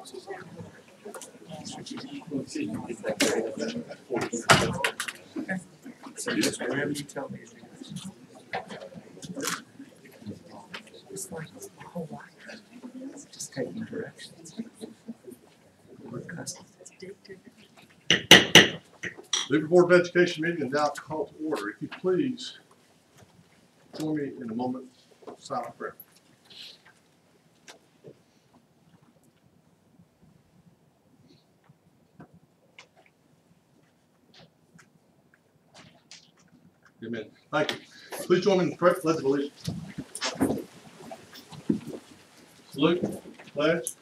So just wherever you tell me to do. It's like a whole lot. Just taking directions. We're custom. Hoover Board of Education meeting is now called to order. If you please join me in a moment of silent prayer. Amen. Thank you. Please join me in the correct pledge of allegiance. Salute. Pledge.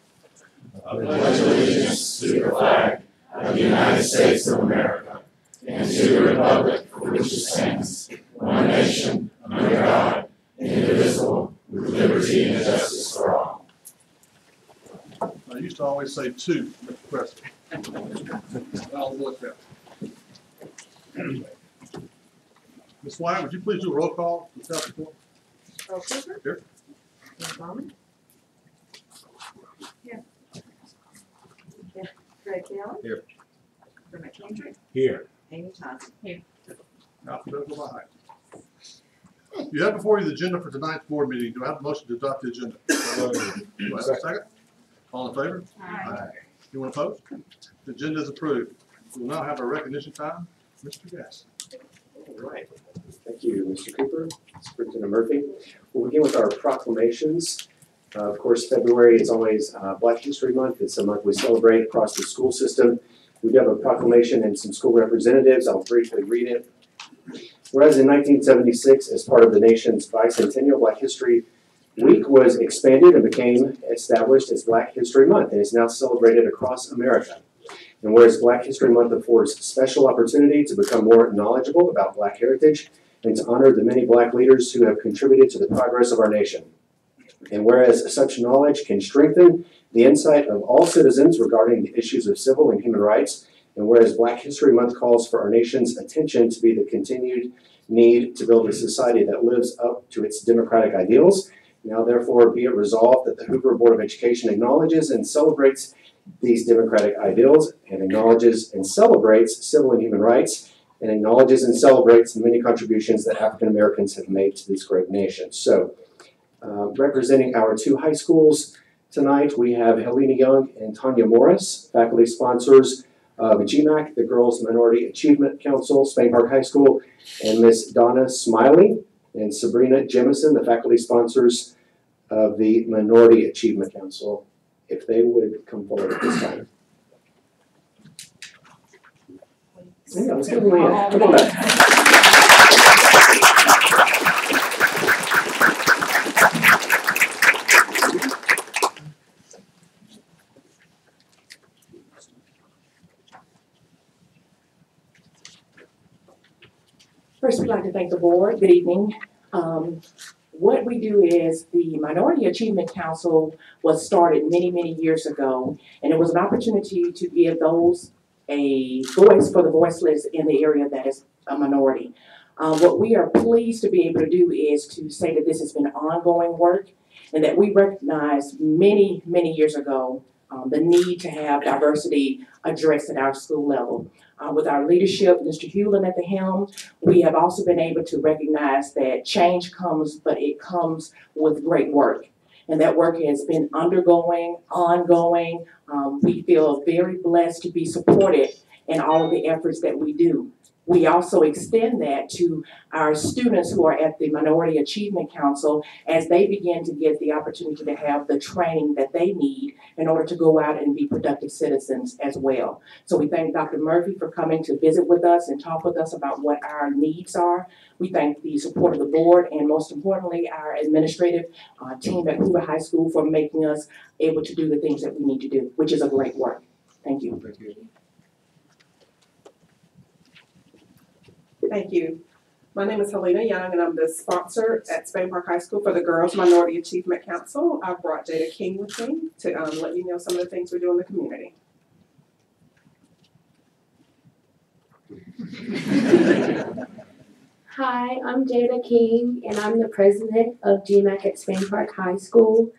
I pledge allegiance to the flag of the United States of America and to the republic for which it stands, one nation, under God, indivisible, with liberty and justice for all. I used to always say two, Mr. President. I'll look at it. Ms. Wyatt, would you please do a roll call? Hoover? Here. Bowman? Here. Greg Allen? Here. Brett Kendrick? Here. Amy Thompson? Here. Alphabetical by height. You have before you the agenda for tonight's board meeting. Do I have a motion to adopt the agenda? Do I have a second? All in favor? Aye. Anyone opposed? The agenda is approved. We will now have our recognition time. Mr. Gass. All right. Thank you, Mr. Cooper, Superintendent Murphy. We'll begin with our proclamations. Of course, February is always Black History Month. It's a month we celebrate across the school system. We do have a proclamation and some school representatives. I'll briefly read it. Whereas in 1976, as part of the nation's bicentennial Black History Week was expanded and became established as Black History Month and is now celebrated across America. And whereas Black History Month affords special opportunity to become more knowledgeable about Black heritage and to honor the many Black leaders who have contributed to the progress of our nation. And whereas such knowledge can strengthen the insight of all citizens regarding the issues of civil and human rights, and whereas Black History Month calls for our nation's attention to be the continued need to build a society that lives up to its democratic ideals, now therefore be it resolved that the Hoover Board of Education acknowledges and celebrates these democratic ideals and acknowledges and celebrates civil and human rights and acknowledges and celebrates the many contributions that African Americans have made to this great nation. So, representing our two high schools tonight, we have Helena Young and Tanya Morris, faculty sponsors of GMAC, the Girls Minority Achievement Council, Spain Park High School, and Miss Donna Smiley and Sabrina Jemison, the faculty sponsors of the Minority Achievement Council. If they would come forward at this time. Yeah, let's give them a hand. Come on back. First, we'd like to thank the board. Good evening. What we do is the Minority Achievement Council was started many, many years ago, and it was an opportunity to give those a voice for the voiceless in the area that is a minority. What we are pleased to be able to do is to say that this has been ongoing work and that we recognized many, many years ago the need to have diversity addressed at our school level. With our leadership, Mr. Hewlin at the helm, we have also been able to recognize that change comes, but it comes with great work. And that work has been ongoing. We feel very blessed to be supported in all of the efforts that we do. We also extend that to our students who are at the Minority Achievement Council as they begin to get the opportunity to have the training that they need in order to go out and be productive citizens as well. So we thank Dr. Murphy for coming to visit with us and talk with us about what our needs are. We thank the support of the board and most importantly, our administrative team at Hoover High School for making us able to do the things that we need to do, which is a great work. Thank you. Thank you. Thank you. My name is Helena Young, and I'm the sponsor at Spain Park High School for the Girls Minority Achievement Council. I brought Jada King with me to let you know some of the things we do in the community. Hi, I'm Jada King, and I'm the president of GMAC at Spain Park High School.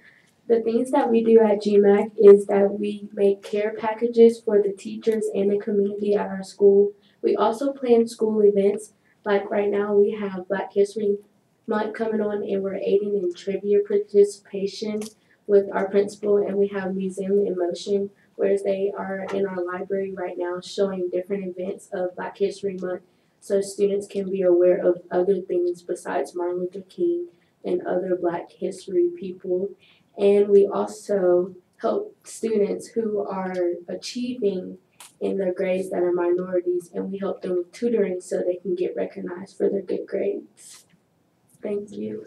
The things that we do at GMAC is that we make care packages for the teachers and the community at our school. We also plan school events, like right now we have Black History Month coming on and we're aiding in trivia participation with our principal, and we have Museum in Motion, whereas they are in our library right now showing different events of Black History Month so students can be aware of other things besides Martin Luther King and other Black history people. And we also help students who are achieving in their grades that are minorities, and we help them with tutoring so they can get recognized for their good grades. Thank you.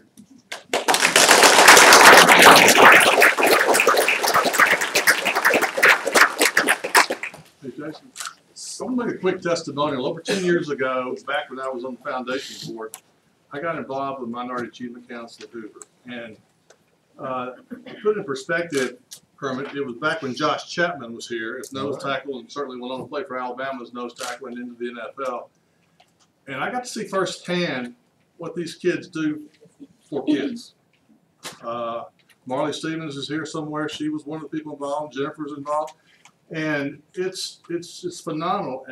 Hey, Jason. So I'm gonna make a quick testimonial. Over 10 years ago, back when I was on the foundation board, I got involved with Minority Achievement Council at Hoover. And to put in perspective, Kermit, it was back when Josh Chapman was here as nose tackle and certainly went on to play for Alabama as nose tackle and into the NFL. And I got to see firsthand what these kids do for kids. Marley Stevens is here somewhere. She was one of the people involved. Jennifer's involved. And it's phenomenal.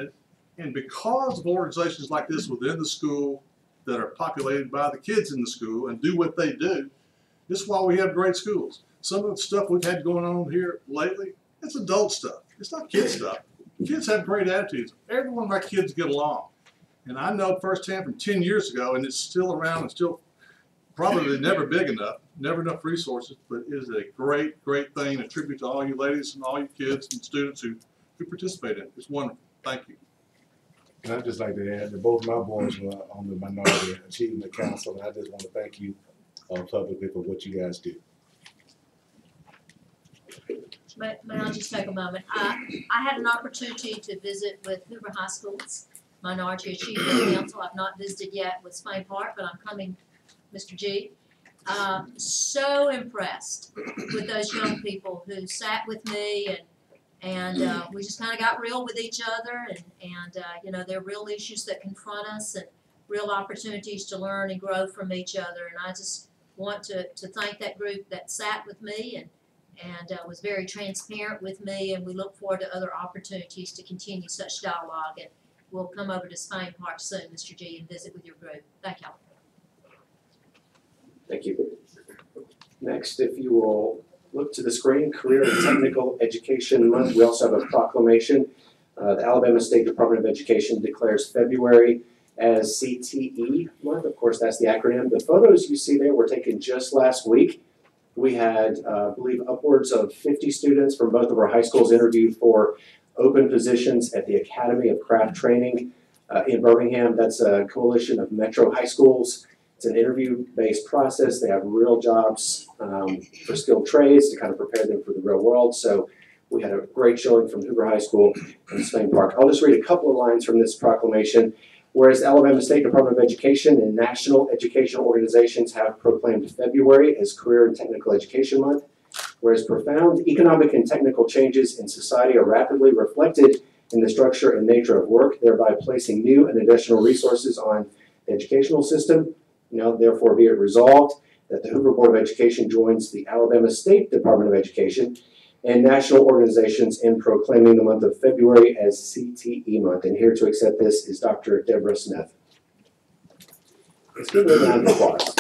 And because of organizations like this within the school that are populated by the kids in the school and do what they do, this is why we have great schools. Some of the stuff we've had going on here lately, it's adult stuff. It's not kid stuff. Kids have great attitudes. Every one of our kids get along. And I know firsthand from 10 years ago, and it's still around and still probably never big enough, never enough resources, but it is a great, great thing, a tribute to all you ladies and all you kids and students who participate in it. It's wonderful. Thank you. And I'd just like to add that both my boys were on the Minority Achievement Council, and I just want to thank you publicly for what you guys do. May I just take a moment? I had an opportunity to visit with Hoover High School's Minority Achievement Council. I've not visited yet with Spain Park, but I'm coming, Mr. G. So impressed with those young people who sat with me and we just kind of got real with each other and you know, there are real issues that confront us and real opportunities to learn and grow from each other. And I just want to thank that group that sat with me and was very transparent with me, and we look forward to other opportunities to continue such dialogue. And we'll come over to Spain Park soon, Mr. G, and visit with your group. Thank y'all. Thank you. Next, if you will look to the screen, Career and Technical Education Month. We also have a proclamation. The Alabama State Department of Education declares February as CTE Month. Of course, that's the acronym. The photos you see there were taken just last week. We had, I believe, upwards of 50 students from both of our high schools interviewed for open positions at the Academy of Craft Training in Birmingham. That's a coalition of metro high schools. It's an interview-based process. They have real jobs for skilled trades to kind of prepare them for the real world. So we had a great showing from Hoover High School in Spain Park. I'll just read a couple of lines from this proclamation. Whereas the Alabama State Department of Education and national educational organizations have proclaimed February as Career and Technical Education Month, whereas profound economic and technical changes in society are rapidly reflected in the structure and nature of work, thereby placing new and additional resources on the educational system. Now, therefore, be it resolved that the Hoover Board of Education joins the Alabama State Department of Education and national organizations in proclaiming the month of February as CTE Month. And here to accept this is Dr. Deborah Smith. Let's give her a round of applause.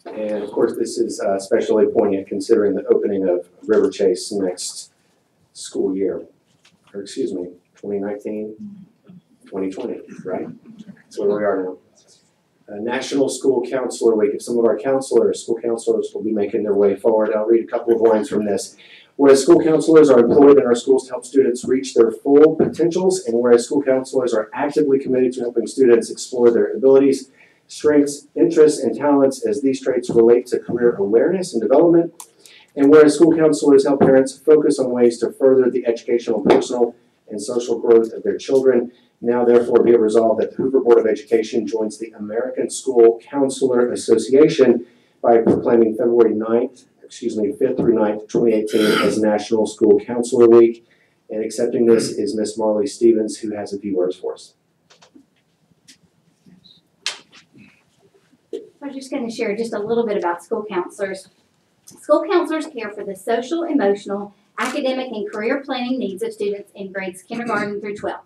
And of course, this is especially poignant considering the opening of River Chase next school year, or excuse me, 2019. 2020, right? That's where we are now. National School Counselor Week. If some of our school counselors will be making their way forward, I'll read a couple of lines from this. Whereas school counselors are employed in our schools to help students reach their full potentials, and whereas school counselors are actively committed to helping students explore their abilities, strengths, interests, and talents as these traits relate to career awareness and development, and whereas school counselors help parents focus on ways to further the educational, personal, and social growth of their children. Now, therefore, be it resolved that the Hoover Board of Education joins the American School Counselor Association by proclaiming February 5th through 9th, 2018 as National School Counselor Week. And accepting this is Miss Marley Stevens, who has a few words for us. I'm just going to share just a little bit about school counselors. School counselors care for the social, emotional, academic, and career planning needs of students in grades kindergarten through 12th.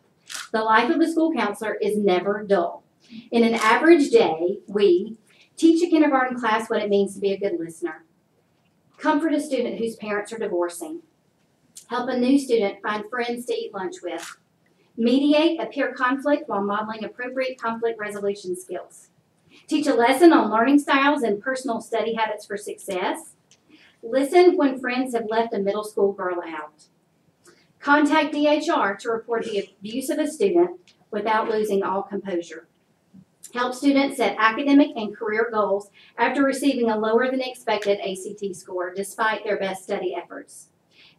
The life of a school counselor is never dull. In an average day, we teach a kindergarten class what it means to be a good listener, comfort a student whose parents are divorcing, help a new student find friends to eat lunch with, mediate a peer conflict while modeling appropriate conflict resolution skills, teach a lesson on learning styles and personal study habits for success, listen when friends have left a middle school girl out, contact DHR to report the abuse of a student without losing all composure, help students set academic and career goals after receiving a lower than expected ACT score despite their best study efforts,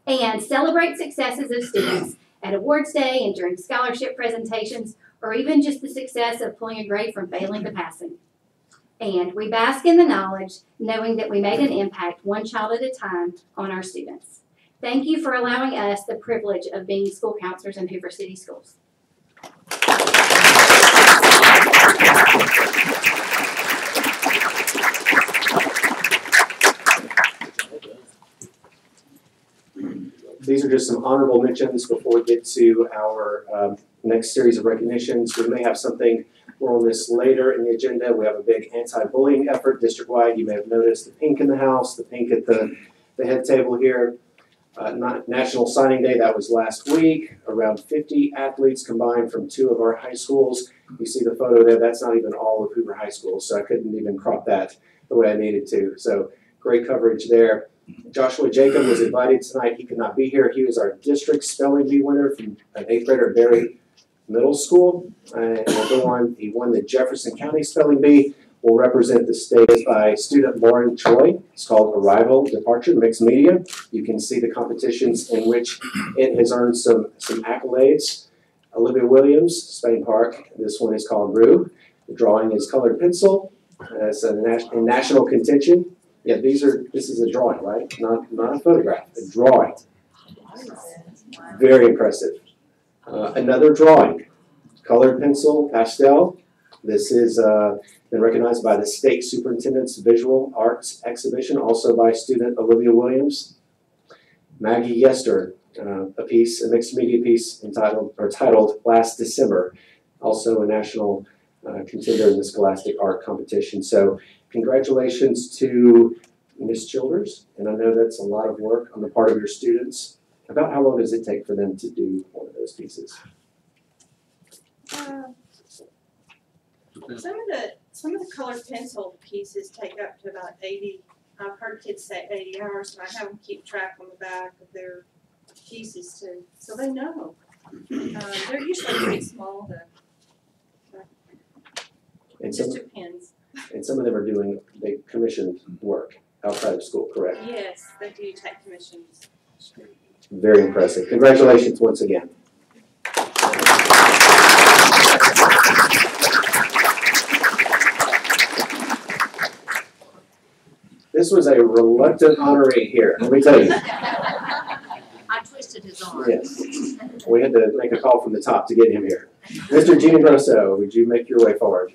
and celebrate successes of students at awards day and during scholarship presentations, or even just the success of pulling a grade from failing to passing. And we bask in the knowledge, knowing that we made an impact one child at a time on our students. Thank you for allowing us the privilege of being school counselors in Hoover City Schools. These are just some honorable mentions before we get to our next series of recognitions. We may have something more on this later in the agenda. We have a big anti-bullying effort district-wide. You may have noticed the pink in the house, the pink at the head table here. National Signing Day, that was last week. Around 50 athletes combined from 2 of our high schools. You see the photo there, that's not even all of Hoover High School, so I couldn't even crop that the way I needed to. So great coverage there. Joshua Jacob was invited tonight. He could not be here. He was our district spelling bee winner from an 8th grader at Berry Middle School. And we'll go on, he won the Jefferson County Spelling Bee. Will represent the state by student Lauren Choi. It's called Arrival, Departure, Mixed Media. You can see the competitions in which it has earned some accolades. Olivia Williams, Spain Park. This one is called Rue. The drawing is colored pencil. It's in national contention. Yeah, this is a drawing, right? Not a photograph, a drawing. Very impressive. Another drawing, colored pencil, pastel. This is been recognized by the State Superintendent's Visual Arts Exhibition, also by student Olivia Williams. Maggie Yester, a mixed media piece titled Last December, also a national contender in the Scholastic Art Competition. So congratulations to Ms. Childers, and I know that's a lot of work on the part of your students. About how long does it take for them to do one of those pieces? Some of the colored pencil pieces take up to about 80. I've heard kids say 80 hours, and I have them keep track on the back of their pieces too, so they know. They're usually pretty small, though. It just depends. And some of them are doing commissioned work outside of school, correct? Yes, they do take commissions. Very impressive. Congratulations once again. This was a reluctant honoree here, let me tell you. I twisted his arm. Yes. We had to make a call from the top to get him here. Mr. Gene Grosso, would you make your way forward?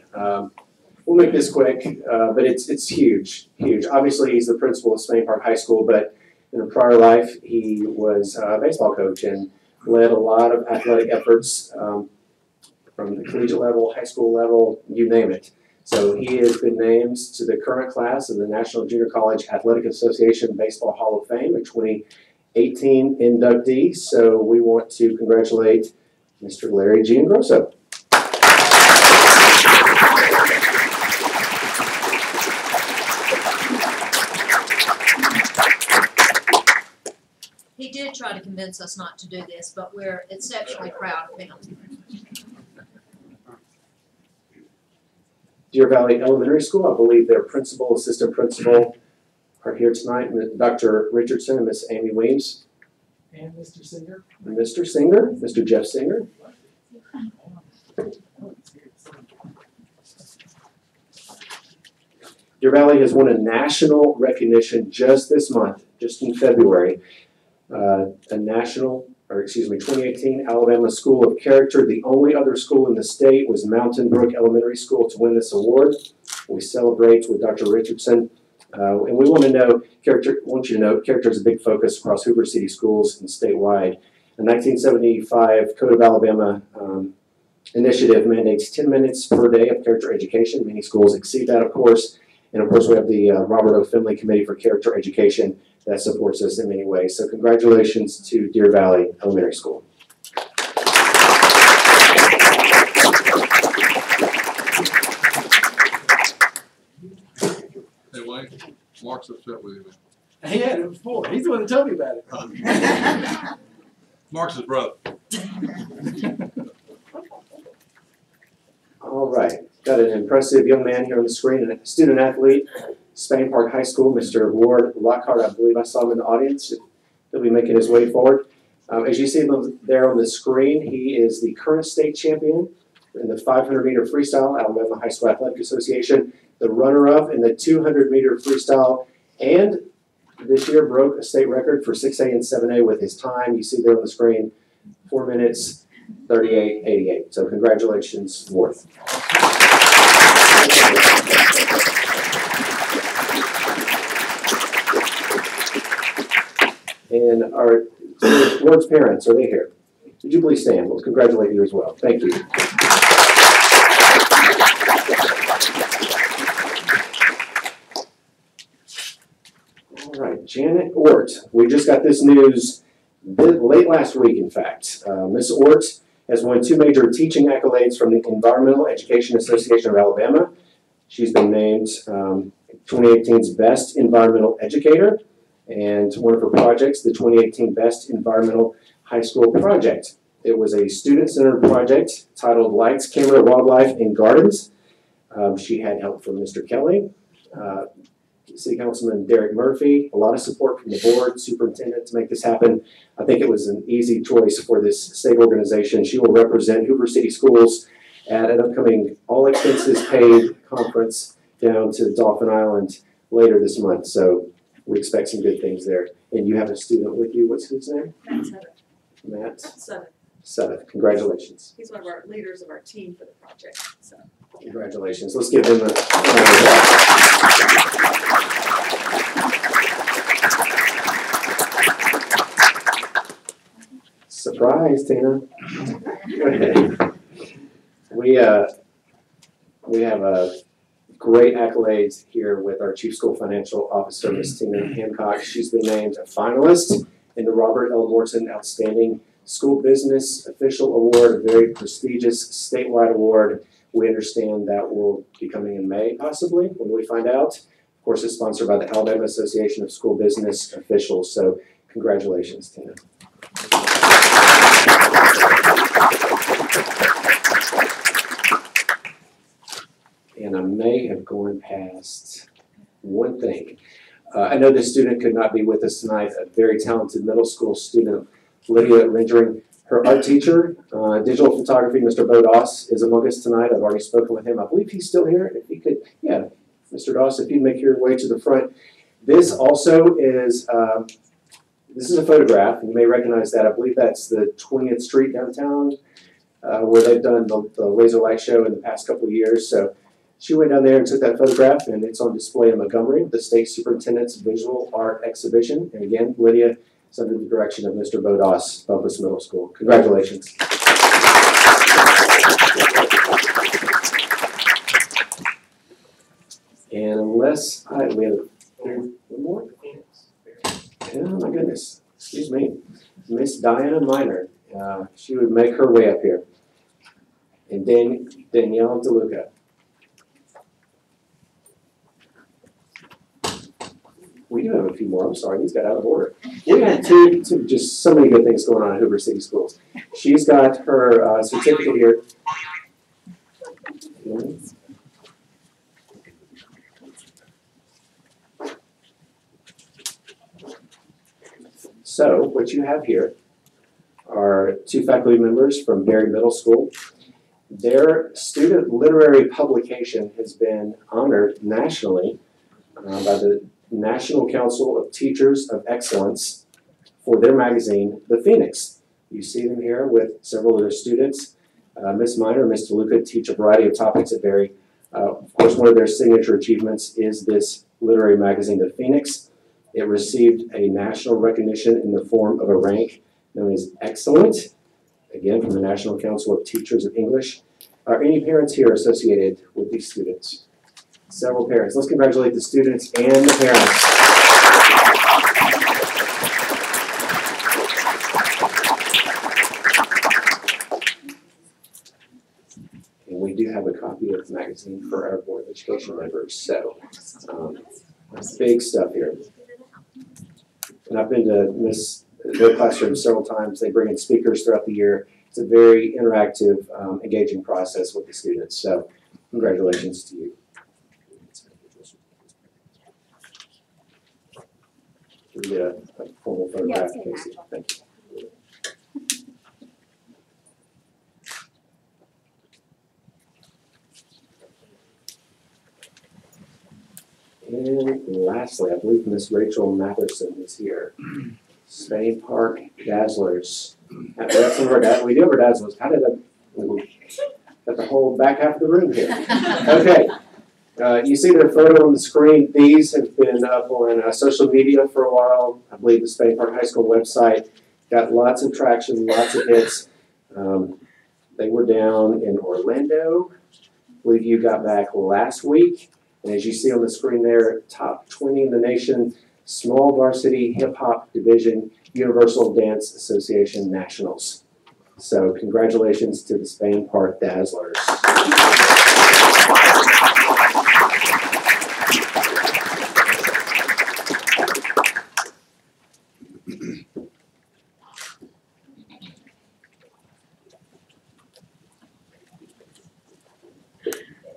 We'll make this quick, but it's huge, huge. Obviously, he's the principal of Spain Park High School, but in a prior life, he was a baseball coach and led a lot of athletic efforts from the collegiate level, high school level, you name it. So he has been named to the current class of the National Junior College Athletic Association Baseball Hall of Fame, a 2018 inductee. So we want to congratulate Mr. Larry Giangrosso. He did try to convince us not to do this, but we're exceptionally proud of him. Deer Valley Elementary School, I believe their principal, assistant principal are here tonight. Dr. Richardson and Miss Amy Weems. And Mr. Singer. And Mr. Singer, Mr. Jeff Singer. Deer Valley has won a national recognition just this month, just in February. A 2018 Alabama School of Character. The only other school in the state was Mountain Brook Elementary School to win this award. We celebrate with Dr. Richardson. And we want you to know, character is a big focus across Hoover City Schools and statewide. The 1975 Code of Alabama initiative mandates 10 minutes per day of character education. Many schools exceed that, of course. And of course, we have the Robert O. Finley Committee for Character Education that supports us in many ways. So congratulations to Deer Valley Elementary School. Hey, Wayne, Mark's upset with you, man. He had it before. He's the one that told me about it. Mark's his brother. All right, got an impressive young man here on the screen, and a student athlete, Spain Park High School, Mr. Ward Lockhart. I believe I saw him in the audience. He'll be making his way forward. As you see him there on the screen, he is the current state champion in the 500-meter freestyle, Alabama High School Athletic Association, the runner-up in the 200-meter freestyle, and this year broke a state record for 6A and 7A with his time. You see there on the screen, 4 minutes, 38.88. So congratulations, Ward. And our Ward's parents, are they here? Would you please stand? We'll congratulate you as well. Thank you. All right, Janet Ort. We just got this news late last week, in fact. Miss Ort has won 2 major teaching accolades from the Environmental Education Association of Alabama. She's been named 2018's Best Environmental Educator, and one of her projects, the 2018 Best Environmental High School Project. It was a student-centered project titled Lights, Camera, Wildlife, and Gardens. She had help from Mr. Kelly, City Councilman Derek Murphy, a lot of support from the board, superintendent to make this happen. I think it was an easy choice for this state organization. She will represent Hoover City Schools at an upcoming all-expenses-paid conference down to Dauphin Island later this month. So we expect some good things there. And you have a student with you. What's his name? Matt Sutter. Matt Sutter. Sutter. Congratulations. He's one of our leaders of our team for the project, so. Congratulations. Let's give him a surprise, Tina. We have a great accolades here with our Chief School Financial Officer, Ms. Tina Hancock. She's been named a finalist in the Robert L. Morton Outstanding School Business Official Award, a very prestigious statewide award. We understand that will be coming in May, possibly, when we find out. Of course, it's sponsored by the Alabama Association of School Business Officials, so congratulations, Tina. And I may have gone past one thing. I know this student could not be with us tonight, a very talented middle school student, Lydia Rendering. Her art teacher, digital photography, Mr. Bo Doss, is among us tonight. I've already spoken with him. I believe he's still here. If he could, yeah, Mr. Doss, if you'd make your way to the front. This also is, this is a photograph. You may recognize that. I believe that's the 20th Street downtown, where they've done the laser light show in the past couple of years. So she went down there and took that photograph, and it's on display in Montgomery, the state superintendent's visual art exhibition. And again, Lydia is under the direction of Mr. Bodas, Bumpus Middle School. Congratulations. And unless we have one more? Oh my goodness, excuse me. Miss Diana Miner, she would make her way up here. And Danielle DeLuca. We do have a few more. I'm sorry, these got out of order. We have two just so many good things going on at Hoover City Schools. She's got her certificate here. So what you have here are two faculty members from Berry Middle School. Their student literary publication has been honored nationally by the National Council of Teachers of Excellence for their magazine, The Phoenix. You see them here with several of their students. Ms. Miner and Ms. DeLuca teach a variety of topics that vary. Of course, one of their signature achievements is this literary magazine, The Phoenix. It received a national recognition in the form of a rank known as Excellent, again from the National Council of Teachers of English. Are any parents here associated with these students? Several parents. Let's congratulate the students and the parents. And we do have a copy of the magazine for our Board of Education members, so big stuff here. And I've been to their classroom several times. They bring in speakers throughout the year. It's a very interactive, engaging process with the students, so congratulations to you. Can we get a formal photograph, Casey? Thank you. And lastly, I believe Miss Rachel Matherson is here. Spain Park Dazzlers. That's some of our we do have our Dazzlers. How did got the whole back half of the room here? Okay. You see their photo on the screen. These have been up on social media for a while. I believe the Spain Park High School website got lots of traction, lots of hits. They were down in Orlando. I believe you got back last week. And as you see on the screen there, top 20 in the nation, small varsity hip hop division, Universal Dance Association Nationals. So congratulations to the Spain Park Dazzlers.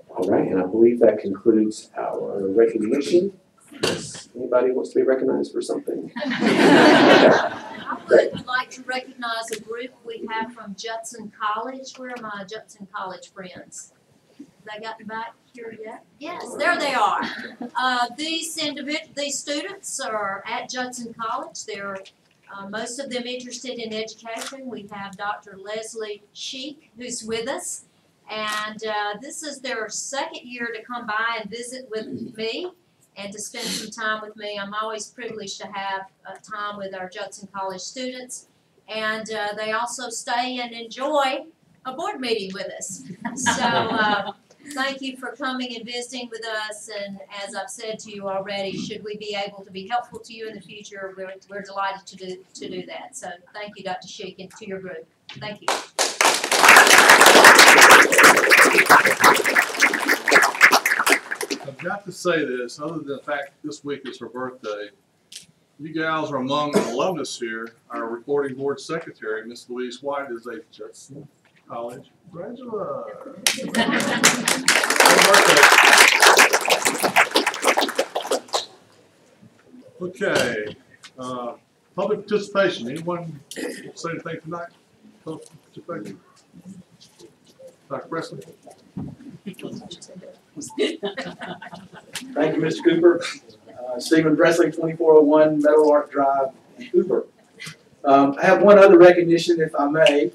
All right, and I believe that concludes our recognition. Anybody wants to be recognized for something? I would like to recognize a group we have from Judson College. Where are my Judson College friends? Have they gotten back here yet? Yes, there they are. These students are at Judson College. They're most of them interested in education. We have Dr. Leslie Sheik, who's with us. And this is their second year to come by and visit with me and to spend some time with me. I'm always privileged to have time with our Judson College students. And they also stay and enjoy a board meeting with us. So thank you for coming and visiting with us. And as I've said to you already, should we be able to be helpful to you in the future, we're delighted to do that. So thank you, Dr. Sheik, and to your group. Thank you. I've got to say this, other than the fact this week is her birthday, you gals are among the alumnus here. Our recording board secretary, Miss Louise White, is a Judson College graduate. Okay, public participation. Anyone say anything tonight? Public participation? Dr. Presley? Thank you, Mr. Cooper. Stephen Presley, 2401 Meadowlark Drive in Hoover. I have one other recognition, if I may.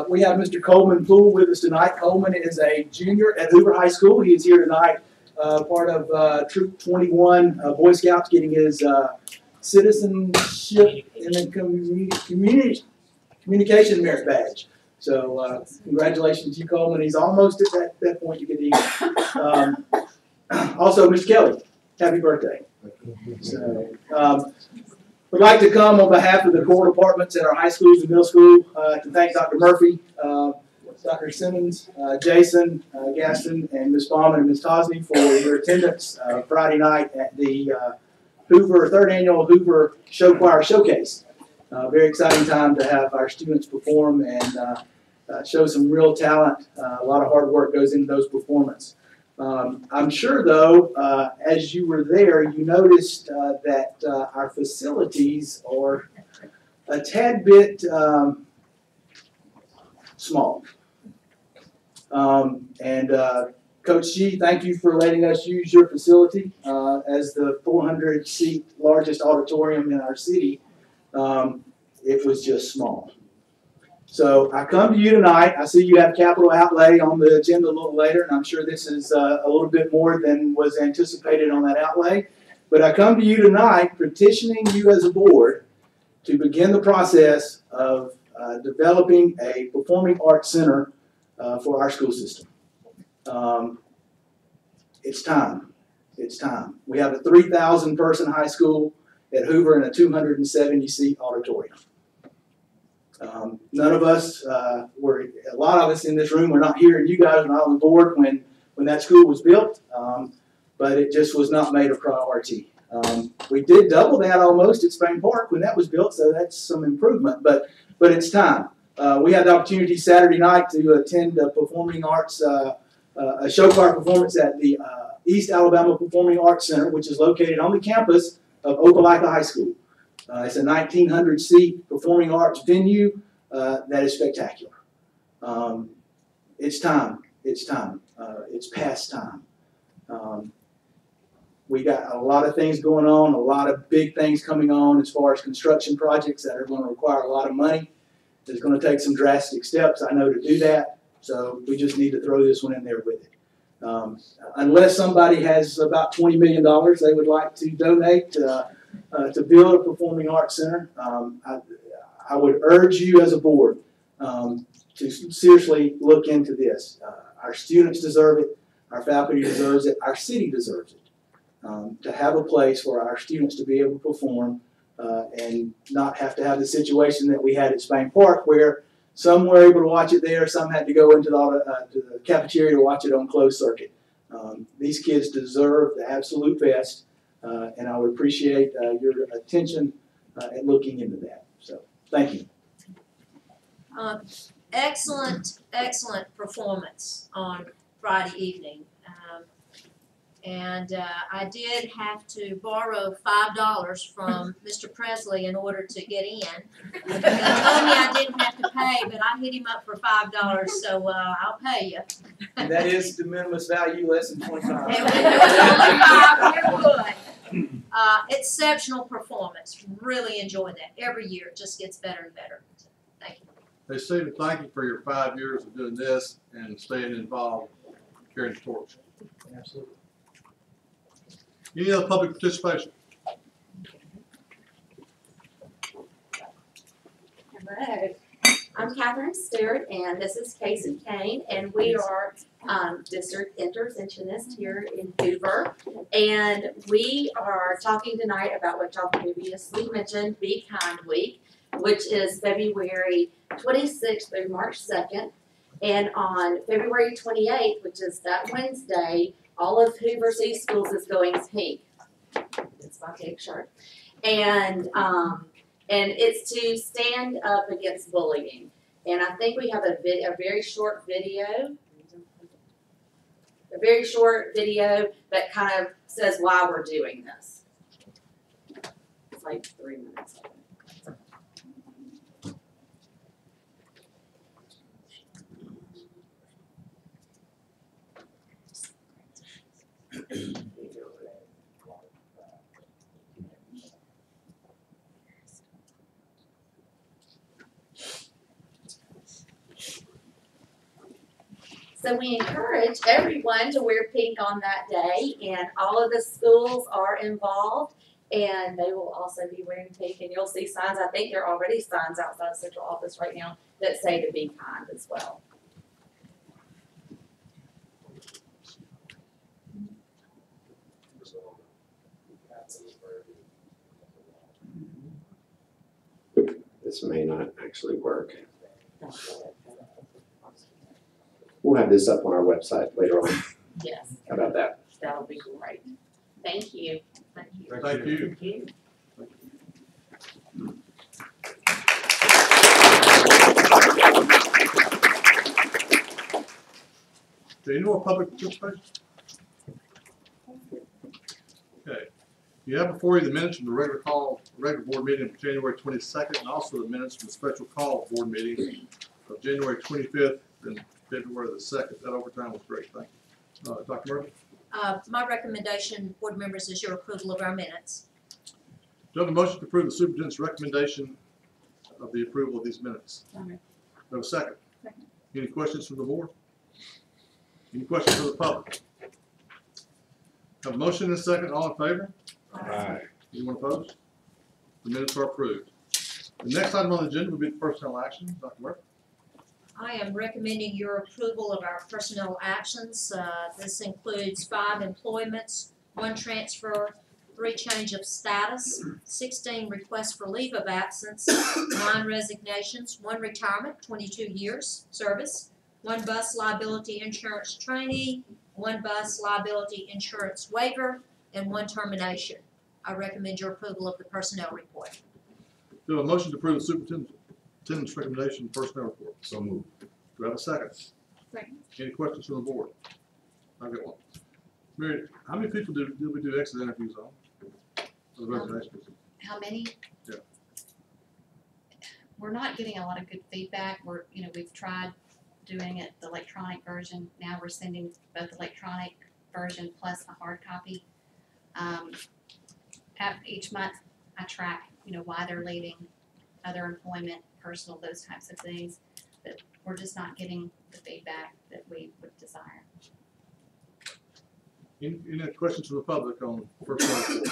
We have Mr. Coleman Poole with us tonight. Coleman is a junior at Hoover High School. He is here tonight, part of Troop 21 Boy Scouts, getting his citizenship in the communication merit badge. So congratulations to you, Coleman. He's almost at that point you get to eat. Also, Mr. Kelly, happy birthday. So, would like to come on behalf of the core departments at our high schools and middle school to thank Dr. Murphy, Dr. Simmons, Jason, Gaston, and Ms. Bauman and Ms. Tosney for your attendance Friday night at the Hoover, 3rd Annual Hoover Show Choir Showcase. Very exciting time to have our students perform and show some real talent. A lot of hard work goes into those performances. I'm sure, though, as you were there, you noticed that our facilities are a tad bit small. Coach G, thank you for letting us use your facility as the 400-seat largest auditorium in our city. It was just small. So I come to you tonight. I see you have capital outlay on the agenda a little later, and I'm sure this is a little bit more than was anticipated on that outlay. But I come to you tonight petitioning you as a board to begin the process of developing a performing arts center for our school system. It's time. It's time. We have a 3,000 person high school at Hoover and a 270 seat auditorium. None of us a lot of us in this room were not here, and you guys were not on the board when that school was built, but it just was not made a priority. We did double that almost at Spain Park when that was built, so that's some improvement, but it's time. We had the opportunity Saturday night to attend a performing arts, a show choir performance at the East Alabama Performing Arts Center, which is located on the campus of Opelika High School. It's a 1,900 seat performing arts venue that is spectacular. It's time. It's time. It's past time. We got a lot of things going on, a lot of big things coming on as far as construction projects that are going to require a lot of money. It's going to take some drastic steps, I know, to do that. So we just need to throw this one in there with it. Unless somebody has about $20 million they would like to donate to build a performing arts center, I would urge you as a board to seriously look into this. Our students deserve it. Our faculty deserves it. Our city deserves it. To have a place for our students to be able to perform and not have to have the situation that we had at Spain Park, where some were able to watch it there, some had to go into the cafeteria to watch it on closed circuit. These kids deserve the absolute best, and I would appreciate your attention at looking into that. So, thank you. Excellent performance on Friday evening. I did have to borrow $5 from Mr. Presley in order to get in. He told me I didn't have to pay, but I hit him up for $5, so I'll pay you. And that is de minimis value, less than 25. It was only 5, you're good. Exceptional performance. Really enjoyed that. Every year it just gets better and better. Thank you. Hey, Stephen, thank you for your 5 years of doing this and staying involved, carrying the torch. Absolutely. Any other public participation? Hello, I'm Catherine Stewart, and this is Casey Kane, and we are district interventionist here in Hoover, and we are talking tonight about what y'all previously mentioned, Be Kind Week, which is February 26th through March 2nd, and on February 28th, which is that Wednesday, all of Hoover City Schools is going pink. It's my pink shirt. And it's to stand up against bullying. And I think we have a very short video. A very short video that kind of says why we're doing this. It's like 3 minutes. So we encourage everyone to wear pink on that day, and all of the schools are involved, and they will also be wearing pink, and you'll see signs. I think there are already signs outside the central office right now that say to be kind as well. This may not actually work. We'll have this up on our website later on. Yes. How about that? That'll be great. Thank you. Thank you. Thank you. Thank you. Any more public participation? Okay. You have before you the minutes from the regular board meeting of January 22nd, and also the minutes from the special call board meeting of January 25th and February the 2nd. That overtime was great. Thank you. Dr. Murphy? My recommendation, board members, is your approval of our minutes. Do you have a motion to approve the superintendent's recommendation of the approval of these minutes? We have a second. Any questions from the board? Any questions from the public? Have a motion and a second, all in favor? Aye. Anyone opposed? The minutes are approved. The next item on the agenda will be the personnel action. Dr. Murphy? I am recommending your approval of our personnel actions. This includes 5 employments, 1 transfer, 3 change of status, 16 requests for leave of absence, 9 resignations, 1 retirement, 22 years service, 1 bus liability insurance trainee, 1 bus liability insurance waiver, and 1 termination. I recommend your approval of the personnel report. Do we have a motion to approve the superintendent's recommendation personnel report? So moved. Do we have a second? Second. Any questions from the board? I've got one. Mary, how many people did we do exit interviews on? For the resignations? How many? Yeah. We're not getting a lot of good feedback. We've tried doing it the electronic version. Now we're sending both electronic version plus a hard copy. Each month I track, why they're leaving, other employment, personal, those types of things. But we're just not getting the feedback that we would desire. Any questions from the public on personnel report?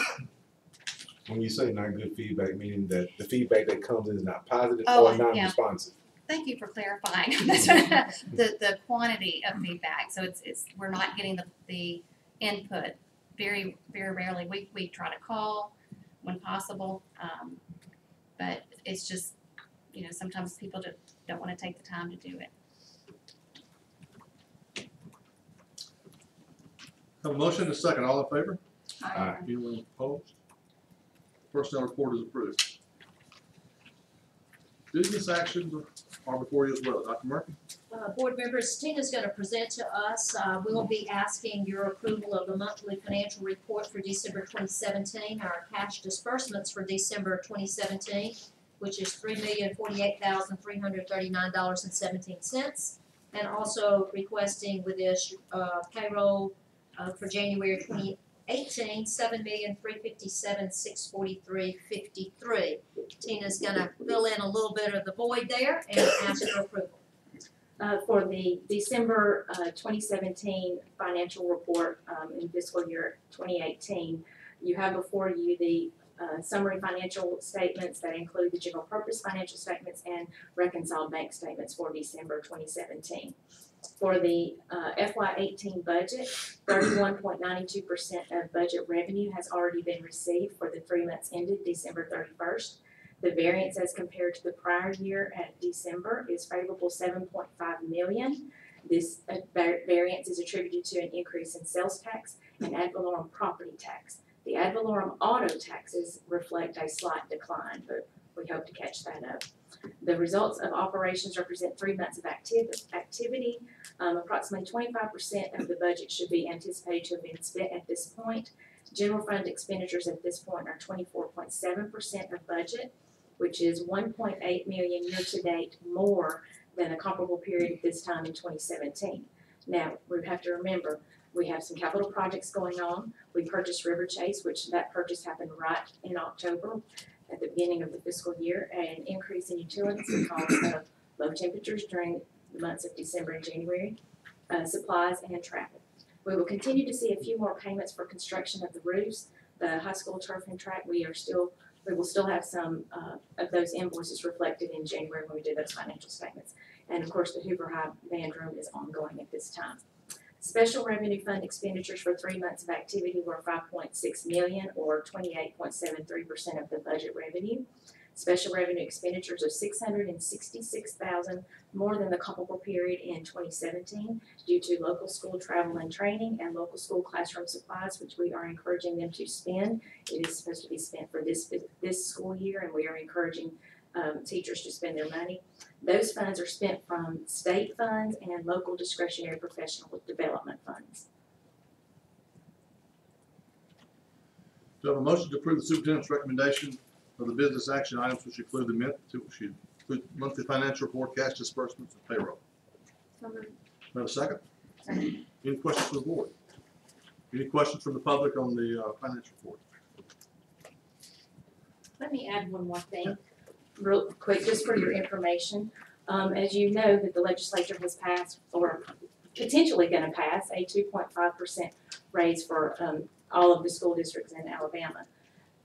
When you say not good feedback, meaning that the feedback that comes in is not positive Oh, or yeah. non-responsive? Thank you for clarifying. the quantity of feedback. So it's we're not getting the input. Very, very rarely. We try to call when possible, but it's just, sometimes people don't want to take the time to do it. Have a motion and a second, all in favor? Aye. Anyone opposed? Personnel report is approved. Business actions are before you as well. Dr. Murphy? Board members, Tina's going to present to us. We'll be asking your approval of the monthly financial report for December 2017, our cash disbursements for December 2017, which is $3,048,339.17, and also requesting with this payroll for January 2018, $7,357,643.53. Tina's going to fill in a little bit of the void there and ask for approval. For the December 2017 financial report in fiscal year 2018, you have before you the summary financial statements that include the general purpose financial statements and reconciled bank statements for December 2017. For the FY18 budget, 31.92% of budget revenue has already been received for the 3 months ended December 31st. The variance as compared to the prior year at December is favorable $7.5 million. This variance is attributed to an increase in sales tax and ad valorem property tax. The ad valorem auto taxes reflect a slight decline, but we hope to catch that up. The results of operations represent 3 months of activity. Approximately 25% of the budget should be anticipated to have been spent at this point. General fund expenditures at this point are 24.7% of budget, which is $1.8 million year to date more than a comparable period at this time in 2017. Now, we have to remember, we have some capital projects going on. We purchased River Chase, which that purchase happened right in October at the beginning of the fiscal year, and an increase in utilities because of low temperatures during the months of December and January, supplies and traffic. We will continue to see a few more payments for construction of the roofs. The high school turf and track, we will still have some of those invoices reflected in January when we do those financial statements. And of course, the Hoover High Band Room is ongoing at this time. Special revenue fund expenditures for 3 months of activity were $5.6 million or 28.73% of the budget revenue. Special revenue expenditures of $666,000 more than the comparable period in 2017 due to local school travel and training and local school classroom supplies, which we are encouraging them to spend. It is supposed to be spent for this school year, and we are encouraging teachers to spend their money. Those funds are spent from state funds and local discretionary professional development funds. Do I have a motion to approve the superintendent's recommendation of the business action items which include the monthly financial report, cash disbursements, and payroll? Do I have a second? Second. Any questions from the board? Any questions from the public on the financial report? Let me add one more thing real quick, just for your information. As you know, that the legislature has passed, or potentially gonna pass, a 2.5% raise for, all of the school districts in Alabama.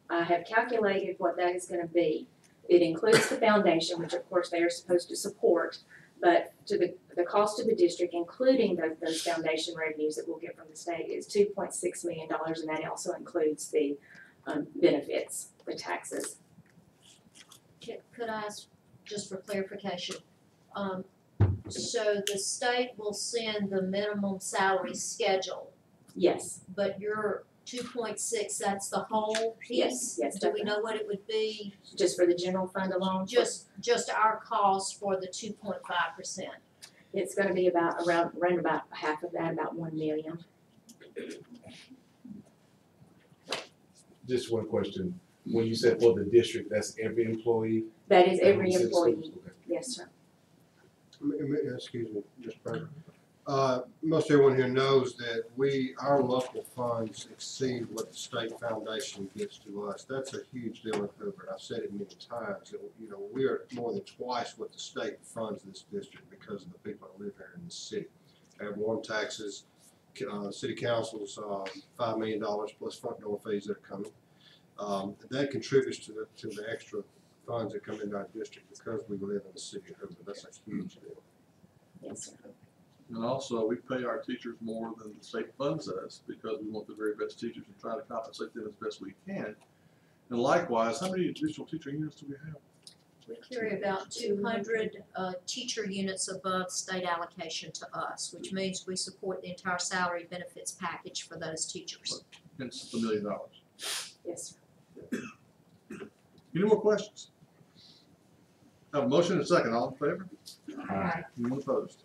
I have calculated what that is gonna be. It includes the foundation, which of course they are supposed to support, but to the cost of the district, including those foundation revenues that we'll get from the state, is $2.6 million, and that also includes the benefits, the taxes. Could I ask, just for clarification, so the state will send the minimum salary schedule, Yes, but your 2.6, that's the whole piece? yes, Do we know what it would be? just for the general fund alone. Just our cost for the 2.5%? It's gonna be around about half of that, about 1 million. Just one question. When you said for the district, that's every employee? That is every Citizens? employee, Okay. yes, sir. Excuse me, Mr. President. Most everyone here knows that our local funds exceed what the state foundation gives to us. That's a huge deal in Hoover. I've said it many times, that, we are more than twice what the state funds this district because of the people that live here in the city. Ad valorem taxes, city council's $5 million plus front door fees that are coming. That contributes to the extra funds that come into our district because we live in the city of Hoover. That's a huge deal. Yes, sir. And also, we pay our teachers more than the state funds us because we want the very best teachers and try to compensate them as best we can. And likewise, how many additional teacher units do we have? We carry about 200 teacher units above state allocation to us, which means we support the entire salary benefits package for those teachers. Hence the $1 million. Yes, sir. Any more questions? Have a motion and a second. All in favor? Aye. Anyone opposed?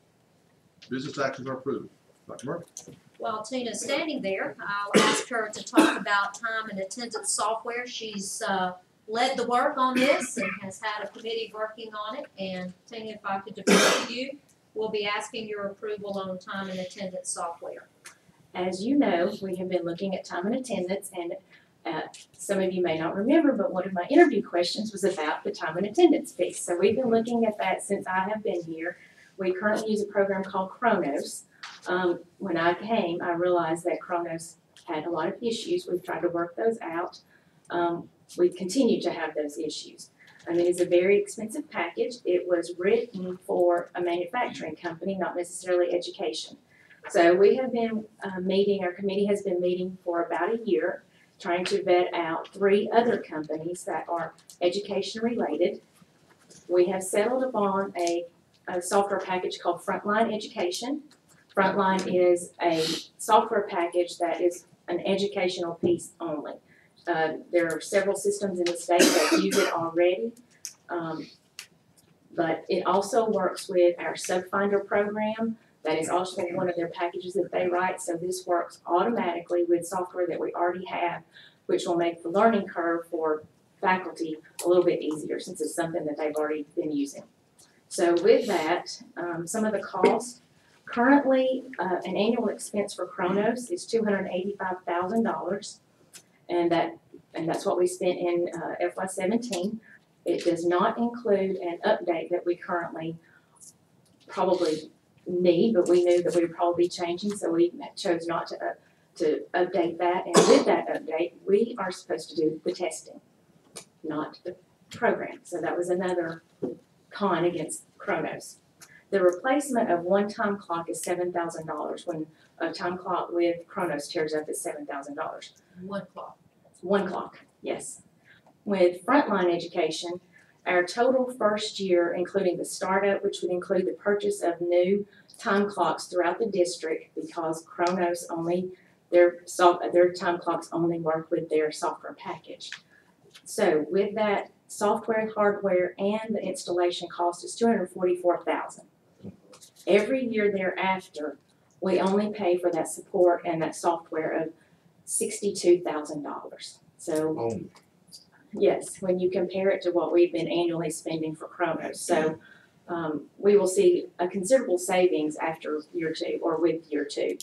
Business actions are approved. Dr. Murphy? While Tina's standing there, I'll ask her to talk about time and attendance software. She's led the work on this and has had a committee working on it. And Tina, if I could defer to you, we'll be asking your approval on time and attendance software. As you know, we have been looking at time and attendance, and some of you may not remember, but one of my interview questions was about the time and attendance piece. So we've been looking at that since I have been here. We currently use a program called Kronos. When I came, I realized that Kronos had a lot of issues. We've tried to work those out. We continue to have those issues. I mean, it's a very expensive package. It was written for a manufacturing company, not necessarily education. So we have been meeting, our committee has been meeting for about a year, trying to vet out 3 other companies that are education related. We have settled upon a software package called Frontline Education. Frontline is a software package that is an educational piece only. There are several systems in the state that use it already, but it also works with our SubFinder program. That is also one of their packages that they write, so this works automatically with software that we already have, which will make the learning curve for faculty a little bit easier since it's something that they've already been using. So with that, some of the costs, currently an annual expense for Kronos is $285,000, and that's what we spent in FY17. It does not include an update that we currently probably need, but we knew that we would probably be changing, so we chose not to update that. And with that update, we are supposed to do the testing, not the program. So that was another con against Kronos. The replacement of one time clock is $7,000 when a time clock with Kronos tears up is $7,000. One clock. One clock, yes. With Frontline Education, our total first year, including the startup, which would include the purchase of new time clocks throughout the district, because Kronos only, their time clocks only work with their software package. So with that, software, hardware, and the installation cost is $244,000. Every year thereafter, we only pay for that support and that software of $62,000. So, yes, when you compare it to what we've been annually spending for Kronos. So, we will see a considerable savings after year 2 or with year 2.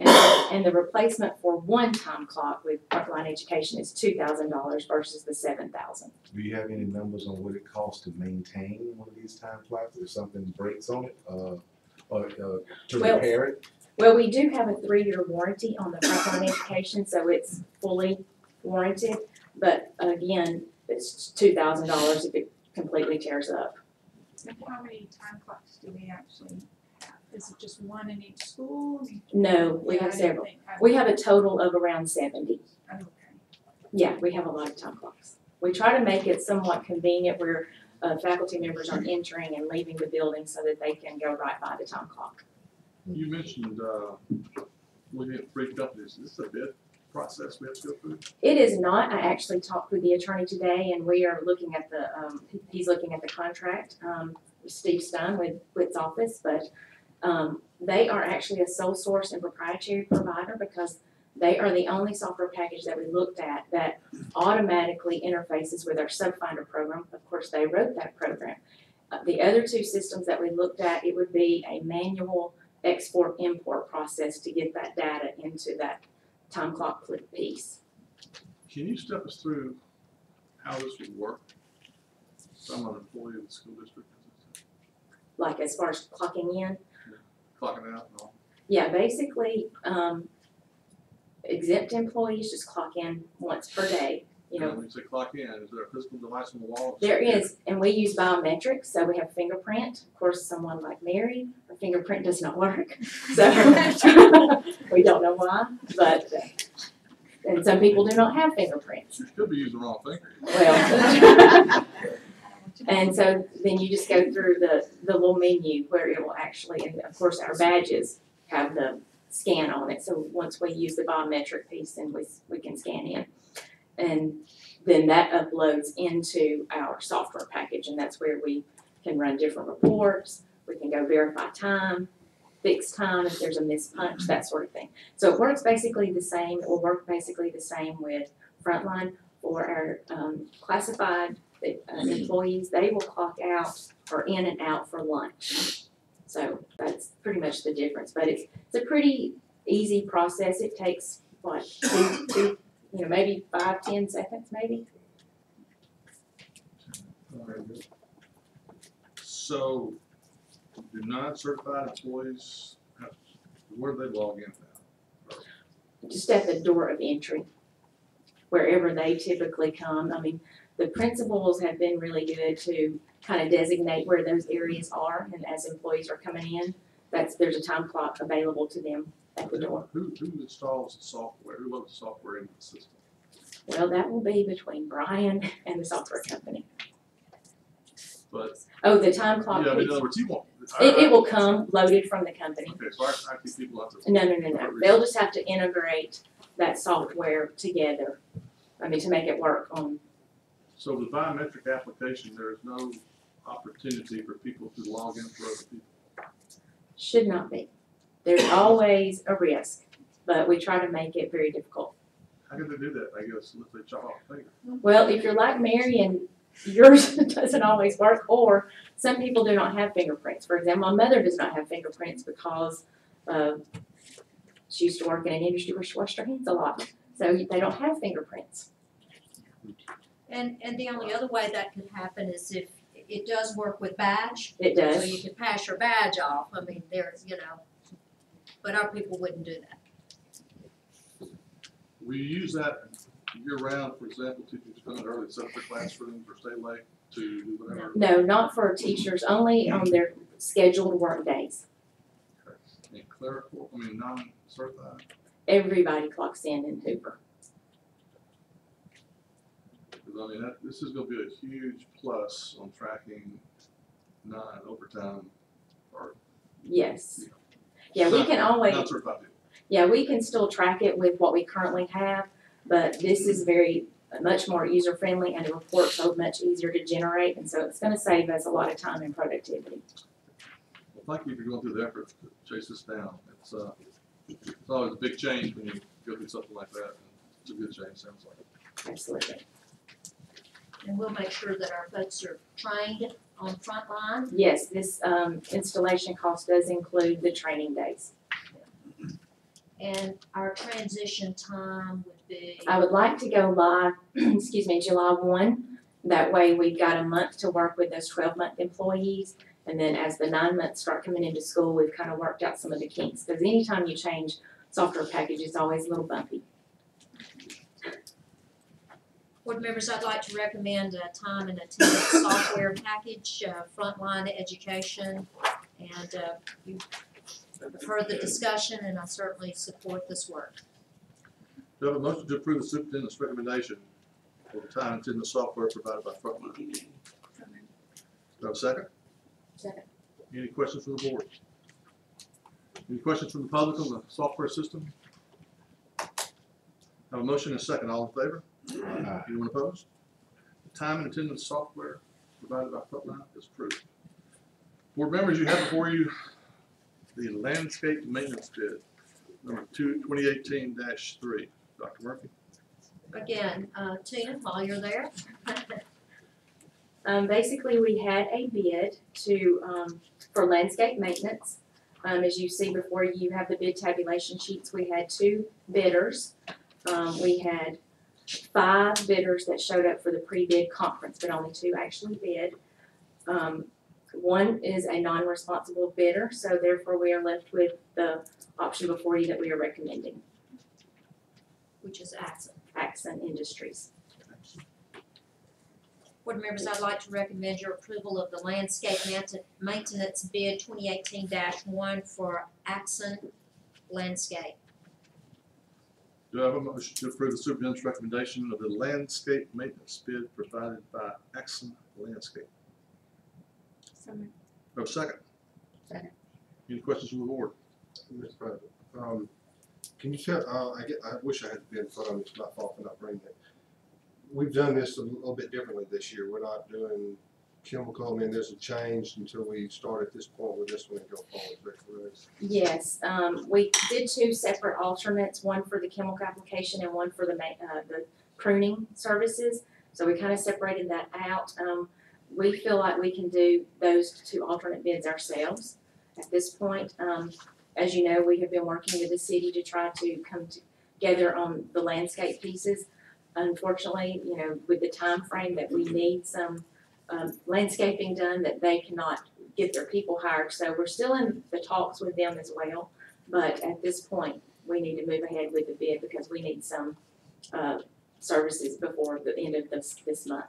And the replacement for one time clock with Frontline Education is $2,000 versus the $7,000. Do you have any numbers on what it costs to maintain one of these time clocks if something breaks on it, or to repair it? Well, we do have a 3-year warranty on the Frontline Education, so it's fully warranted. But again, it's $2,000 if it completely tears up. And how many time clocks do we actually have? Is it just one in each school? No, we have several. We have a total of around 70. Okay. Yeah, we have a lot of time clocks. We try to make it somewhat convenient where faculty members are entering and leaving the building so that they can go right by the time clock. You mentioned, looking at 3 companies, is this a bid process we have to go through? It is not. I actually talked with the attorney today, and we are looking at the, he's looking at the contract, with Steve Stein with Witt's office, but they are actually a sole source and proprietary provider because they are the only software package that we looked at that automatically interfaces with our SubFinder program. Of course, they wrote that program. The other 2 systems that we looked at, it would be a manual export-import process to get that data into that time clock piece. Can you step us through how this would work? So I'm an employee of the school district. Like as far as clocking in? Clocking out and all? Yeah, basically, exempt employees just clock in once per day. You know, when you say clock in, is there a physical device on the wall? there is, and we use biometrics, so we have fingerprint. Of course, someone like Mary, her fingerprint does not work, so we don't know why, but, and some people do not have fingerprints. You could be using the wrong finger. Well, and so then you just go through the little menu where it will actually, and of course our badges have the scan on it, so once we use the biometric piece, then we can scan in. And then that uploads into our software package, and that's where we can run different reports. We can go verify time, fix time if there's a missed punch, that sort of thing. So it works basically the same. It will work basically the same with Frontline for our classified employees. They will clock out or in and out for lunch. So that's pretty much the difference. But it's a pretty easy process. It takes what, two maybe 5-10 seconds, maybe. So, do non-certified employees, where do they log in now? Just at the door of entry, wherever they typically come. I mean, the principals have been really good to kind of designate where those areas are, and as employees are coming in, there's a time clock available to them at the door. Who installs the software? Who loads the software into the system? Well, that will be between Brian and the software company. But oh, the time clock. Yeah, but in other words, you won't. It will come loaded from the company. Okay, so I think people have to. No. They'll just have to integrate that software together. I mean, to make it work on. So the biometric application, there is no opportunity for people to log in for other people. Should not be. There's always a risk, but we try to make it very difficult. How can they do that? I guess if they chop off a finger. Well, if you're like Mary and yours doesn't always work, or some people do not have fingerprints. For example, my mother does not have fingerprints because she used to work in an industry where she washed her hands a lot. So they don't have fingerprints. And the only other way that could happen is if it does work with badge. It does. So you could pass your badge off. I mean, there's, but our people wouldn't do that. Will you use that year round, for example, teachers come in early, set up their classrooms or stay late to do whatever? No, not for teachers, only on their scheduled work days. Okay. And clerical, non-certified? Everybody clocks in Hoover. Because this is going to be a huge plus on tracking non-overtime or. Yes. Yeah, we can always. Not certified people. Yeah, we can still track it with what we currently have, but this is much more user-friendly, and the reports are much easier to generate, and so it's going to save us a lot of time and productivity. Well, thank you for going through the effort to chase this down. It's always a big change when you go through something like that. It's a good change, sounds like. Absolutely. And we'll make sure that our folks are trained on Frontline. Yes, this installation cost does include the training days. And our transition time would be? I would like to go live, excuse me, July 1. That way we've got a month to work with those 12-month employees. And then as the 9 months start coming into school, we've kind of worked out some of the kinks. Because anytime you change software package, it's always a little bumpy. Board members, I'd like to recommend a time and attendance software package, frontline education. And you've heard the discussion, and I certainly support this work. Do I have a motion to approve the superintendent's recommendation for the time and attendance software provided by Frontline? Do I have a second? Second. Any questions from the board? Any questions from the public on the software system? I have a motion and a second. All in favor? Aye. Anyone opposed? The time and attendance software provided by Frontline is approved. Board members, you have before you the landscape maintenance bid, number 2018-3. Dr. Murphy. Again, Tina, while you're there. Basically, we had a bid for landscape maintenance. As you see before you have the bid tabulation sheets, we had 2 bidders. We had 5 bidders that showed up for the pre-bid conference, but only 2 actually bid. One is a non-responsible bidder, so therefore we are left with the option before you that we are recommending. Which is Axon. Axon Industries. Board members, I'd like to recommend your approval of the landscape maintenance bid 2018-1 for Axon Landscape. Do I have a motion to approve the superintendent's recommendation of the landscape maintenance bid provided by Axon Landscape? Do I have a second? Second. Any questions from the board? Mr. President, can you tell, I wish I had been in front of me, it's my fault for not bringing it. We've done this a little bit differently this year. We're not doing chemical, I mean, there's a change until we start at this point with this one and go forward, is that correct? Yes, we did 2 separate alternates, one for the chemical application and one for the pruning services. So we kind of separated that out. We feel like we can do those 2 alternate bids ourselves at this point. As you know, we have been working with the city to try to come together on the landscape pieces. Unfortunately, you know, with the time frame that we need some landscaping done, that they cannot get their people hired. So we're still in the talks with them as well. But at this point, we need to move ahead with the bid because we need some services before the end of this month.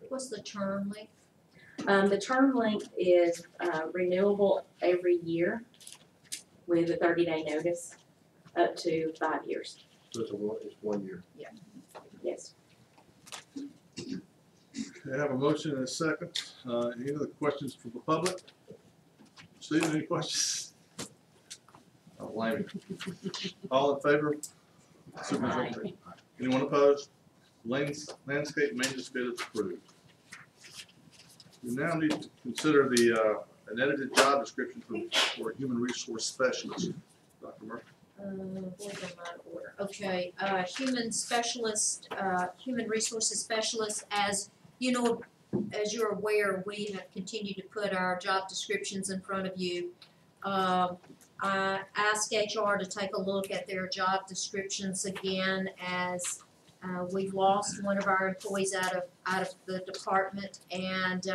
What's the term length? The term length is renewable every year with a 30-day notice up to 5 years. So it's 1 year. Yes. Okay, I have a motion and a second. Any other questions from the public? Stephen, any questions? I don't blame you. All in favor? Superintendent. Anyone opposed? Landscape maintenance bid is approved. We now need to consider an edited job description for a human resource specialist. Dr. Murphy. Board's in my order. Okay, human specialist, human resources specialist, as you know, as you're aware, we have continued to put our job descriptions in front of you. I asked HR to take a look at their job descriptions again as we've lost one of our employees out of the department, and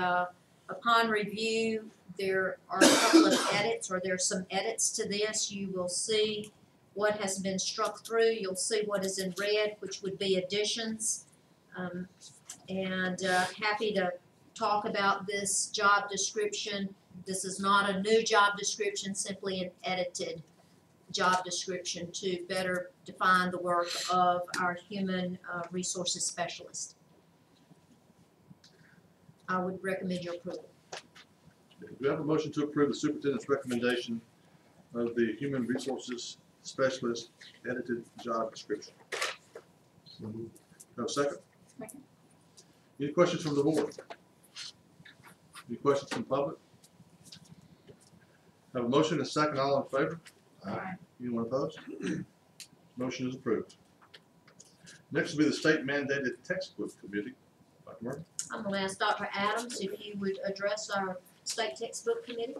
upon review, there are a couple of edits, or there's some edits to this. You will see what has been struck through. You'll see what is in red, which would be additions. And happy to talk about this job description. This is not a new job description, simply an edited job description to better define the work of our human resources specialist. I would recommend your approval. Do we have a motion to approve the superintendent's recommendation of the human resources specialist edited job description? Have a second? Second. Any questions from the board? Any questions from the public? Have a motion and a second. All in favor? Aye. Anyone opposed? Motion is approved. Next will be the state mandated textbook committee. Dr. Murphy. I'm going to ask Dr. Adams if you would address our state textbook committee.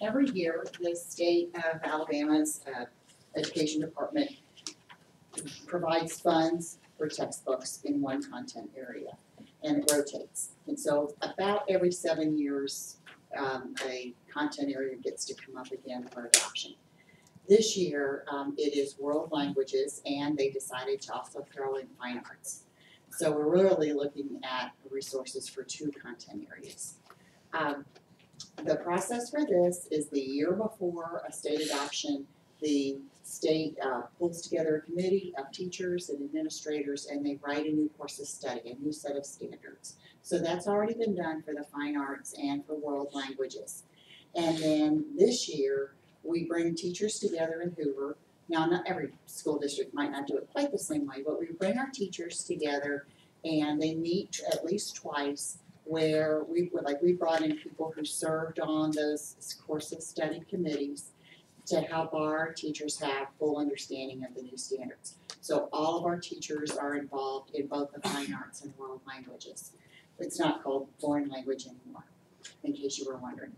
Every year, the state of Alabama's education department provides funds for textbooks in one content area, and it rotates. And so about every 7 years, a content area gets to come up again for adoption. This year, it is world languages, and they decided to also throw in fine arts. So we're really looking at resources for 2 content areas. The process for this is the year before a state adoption, the state pulls together a committee of teachers and administrators, and they write a new course of study, a new set of standards. So that's already been done for the fine arts and for world languages. And then this year, we bring teachers together in Hoover. Now, not every school district might not do it quite the same way, but we bring our teachers together and they meet at least twice, where we brought in people who served on those course of study committees to help our teachers have full understanding of the new standards. So all of our teachers are involved in both the fine arts and world languages. It's not called foreign language anymore, in case you were wondering.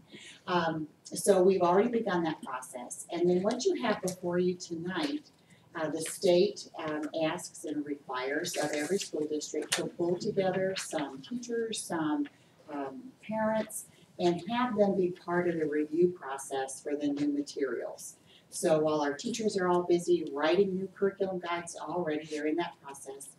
So we've already begun that process. And then what you have before you tonight, the state asks and requires of every school district to pull together some teachers, some parents, and have them be part of the review process for the new materials. So while our teachers are all busy writing new curriculum guides already, they're in that process,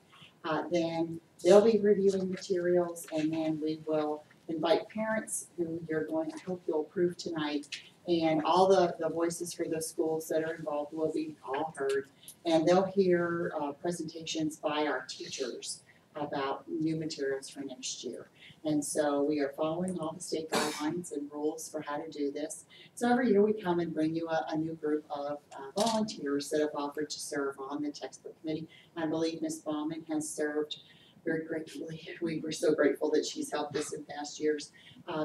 then they'll be reviewing materials, and then we will invite parents who you're going, I hope you'll approve tonight, and all the voices for the schools that are involved will be all heard, and they'll hear presentations by our teachers about new materials for next year. And so we are following all the state guidelines and rules for how to do this. So every year we come and bring you a new group of volunteers that have offered to serve on the textbook committee. I believe Ms. Baumann has served very gratefully. We were so grateful that she's helped us in past years.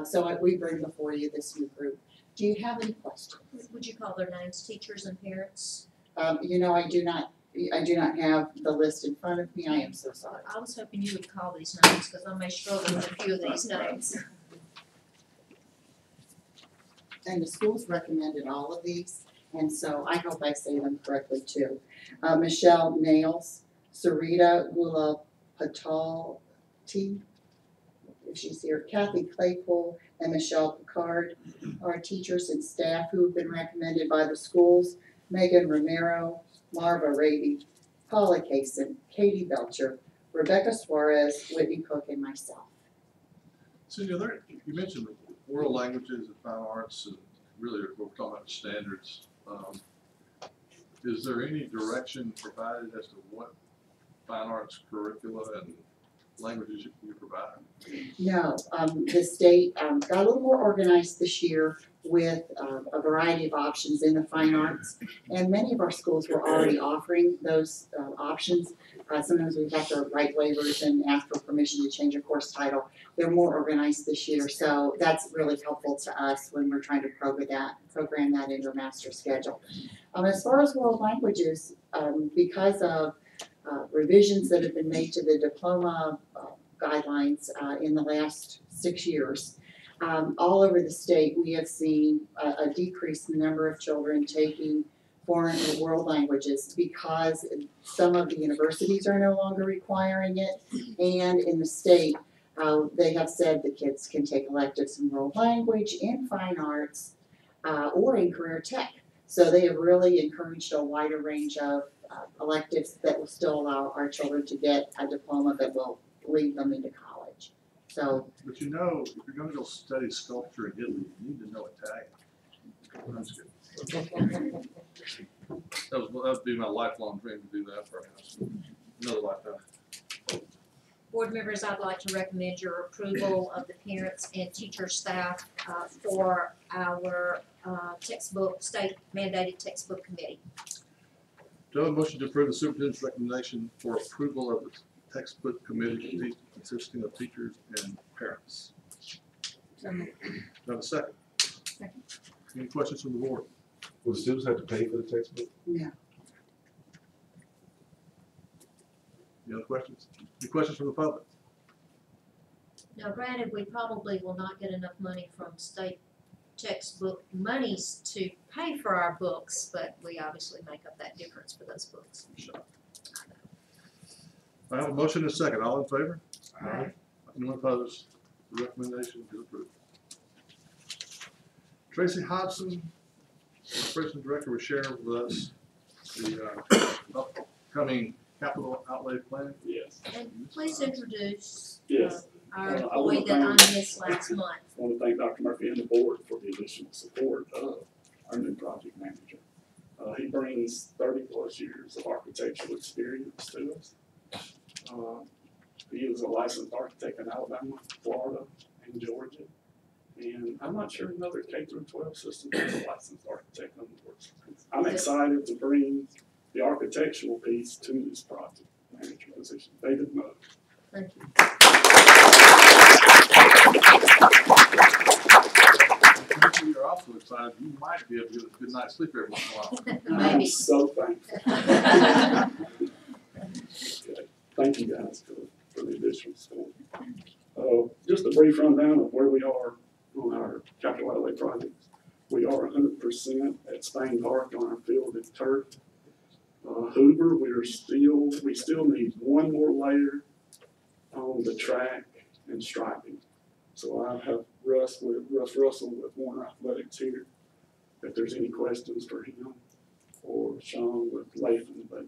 So we bring before you this new group. Do you have any questions? Would you call their names, teachers and parents? You know, I do not have the list in front of me. I am so sorry. I was hoping you would call these names, because I may struggle with a few of these names. And the schools recommended all of these, and so I hope I say them correctly too. Michelle Nails, Sarita Gulapatati, if she's here, Kathy Claypool, and Michelle Picard are teachers and staff who have been recommended by the schools. Megan Romero, Marva Raby, Paula Kaysen, Katie Belcher, Rebecca Suarez, Whitney Cook, and myself. Cindy, you mentioned world languages and fine arts, and really we're talking about standards. Is there any direction provided as to what fine arts curricula and languages you provide? No, the state got a little more organized this year with a variety of options in the fine arts, and many of our schools were already offering those options. Sometimes we have to write waivers and ask for permission to change a course title. They're more organized this year, so that's really helpful to us when we're trying to program that into a master schedule. As far as world languages, because of revisions that have been made to the diploma guidelines in the last 6 years, all over the state we have seen a decrease in the number of children taking foreign or world languages because some of the universities are no longer requiring it, and in the state they have said the kids can take electives in world language, in fine arts, or in career tech. So they have really encouraged a wider range of electives that will still allow our children to get a diploma that will lead them into college. So, but you know, if you're going to go study sculpture in Italy, you need to know Italian. That's good. That would be my lifelong dream to do that, perhaps. Another lifetime. Board members, I'd like to recommend your approval of the parents and teacher staff for our textbook, state mandated textbook committee. Do I have a motion to approve the superintendent's recommendation for approval of the textbook committee consisting of teachers and parents? Do I have a second? Second. Any questions from the board? Will students have to pay for the textbook? yeah. Any other questions? Any questions from the public? Now granted, we probably will not get enough money from state textbook monies to pay for our books, but we obviously make up that difference for those books. I have a motion and a second. All in favor? Aye. Anyone opposed? The recommendation is approved. Tracy Hodgson, President Director, will share with us the upcoming capital outlay plan. Yes. And please introduce Yes. our I employee wanna that I thank- missed last month. I want to thank Dr. Murphy and the board for the additional support of our new project manager. He brings 30+ years of architectural experience to us. He is a licensed architect in Alabama, Florida, and Georgia. And I'm not sure another K-12 system has a licensed architect on the board. I'm excited to bring the architectural piece to this project manager position. David Mugg. Thank you. You're also excited. You might be able to get a good night's sleep every once in a while. Maybe. I'm so thankful. Okay. Thank you guys for the additional support. Just a brief rundown of where we are on our capital outlay projects. We are 100% at Spain Park on our field and turf. Hoover, we still need one more layer on the track and striping. So I have Russ Russell with Warner Athletics here, if there's any questions for him, or Sean with Lathan, but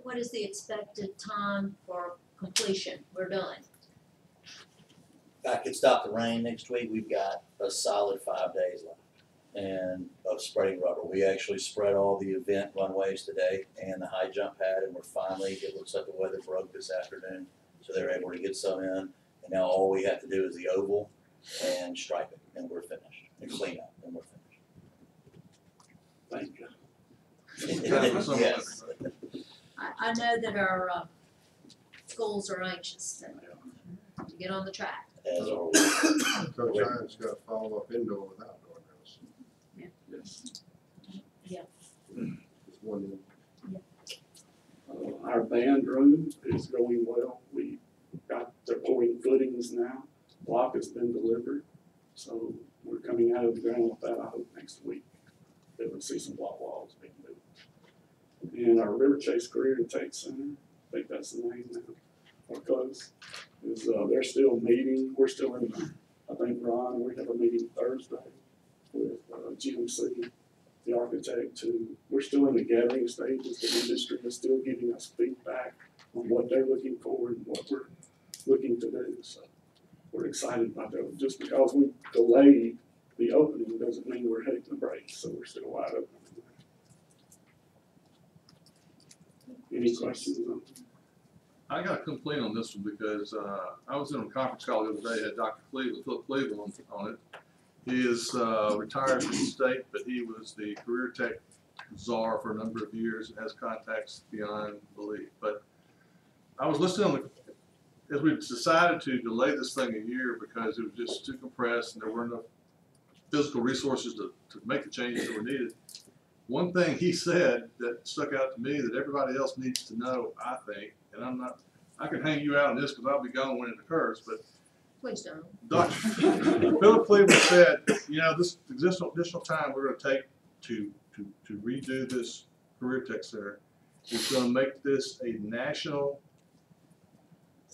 What is the expected time for completion? We're done. If I could stop the rain next week, we've got a solid 5 days left and of spreading rubber. We actually spread all the event runways today and the high jump pad, and we're finally, it looks like the weather broke this afternoon, so they were able to get some in. And now all we have to do is the oval and stripe it, and we're finished, and clean up, and we're thank you. finished. Yes. I know that our schools are anxious to get on the track. As are we. Coach Hines got to follow up indoor with outdoor now. Yes. Yeah. Just one. Our band room is going well. They're pouring footings now. Block has been delivered. So we're coming out of the ground with that, I hope, next week. They will see some block walls being moved. And our River Chase Career and Tech Center, I think that's the name now, or close, is they're still meeting. We're still in I think, Ron, we have a meeting Thursday with GMC, the architect, we're still in the gathering stages. The industry is still giving us feedback on what they're looking for and what we're looking to do. So we're excited about that. Just because we delayed the opening doesn't mean we're hitting the brakes, so we're still wide open. Any questions? I got a complaint on this one because I was in a conference call the other day, had Dr. Philip Cleveland on it. He is retired from the state, but he was the career tech czar for a number of years and has contacts beyond belief. But I was listening on as we decided to delay this thing a year because it was just too compressed and there weren't enough physical resources to make the changes that were needed. One thing he said that stuck out to me that everybody else needs to know, I think, and I can hang you out on this because I'll be gone when it occurs, but Please don't. Dr. Philip Cleveland said, this additional time we're going to take to redo this Career Tech Center is going to make this a national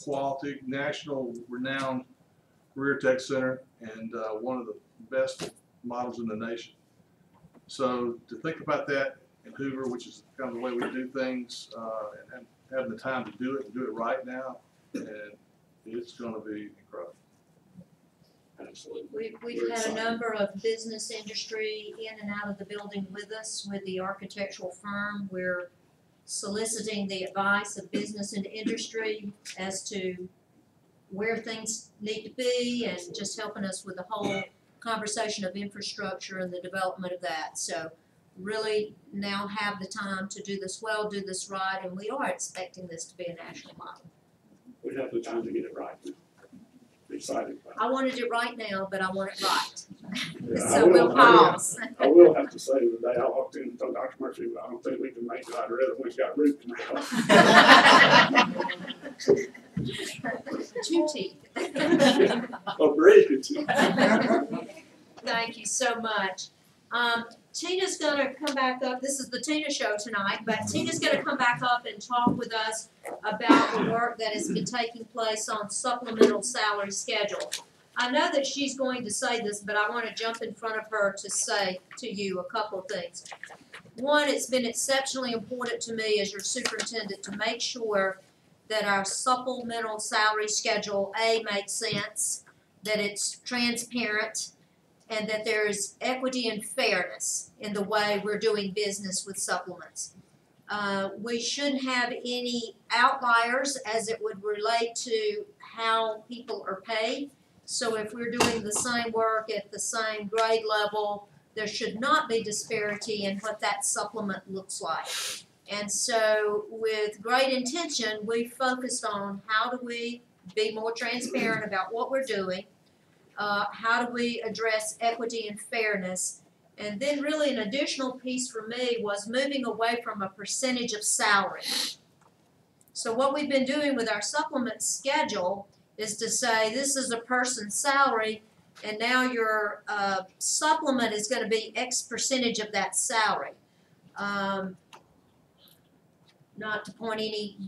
quality, national renowned Career Tech Center and one of the best models in the nation. So to think about that in Hoover, which is kind of the way we do things, and having the time to do it and do it right now, and it's going to be incredible. Absolutely. We've had a number of business industry in and out of the building with us with the architectural firm. We're soliciting the advice of business and industry as to where things need to be and just helping us with the whole conversation of infrastructure and the development of that. So really now have the time to do this well, do this right, and we are expecting this to be a national model. We have the time to get it right now. Excited about it. I wanted it right now, but I want it right. Yeah, So we'll pause. I will have to say the day I walked in and told Dr. Murphy, I don't think we can make it. I'd rather we've got root canal. 2 teeth. A bridge. Thank you so much. Tina's gonna come back up, this is the Tina show tonight, but Tina's gonna come back up and talk with us about the work that has been taking place on supplemental salary schedule. I know that she's going to say this, but I wanna jump in front of her to say to you a couple of things. One, it's been exceptionally important to me as your superintendent to make sure that our supplemental salary schedule, A, makes sense, that it's transparent, and that there is equity and fairness in the way we're doing business with supplements. We shouldn't have any outliers as it would relate to how people are paid. So if we're doing the same work at the same grade level, there should not be disparity in what that supplement looks like. And so with great intention, we focused on how do we be more transparent about what we're doing, how do we address equity and fairness, and then really an additional piece for me was moving away from a percentage of salary. So what we've been doing with our supplement schedule is to say this is a person's salary, and now your supplement is going to be X percentage of that salary. Not to point any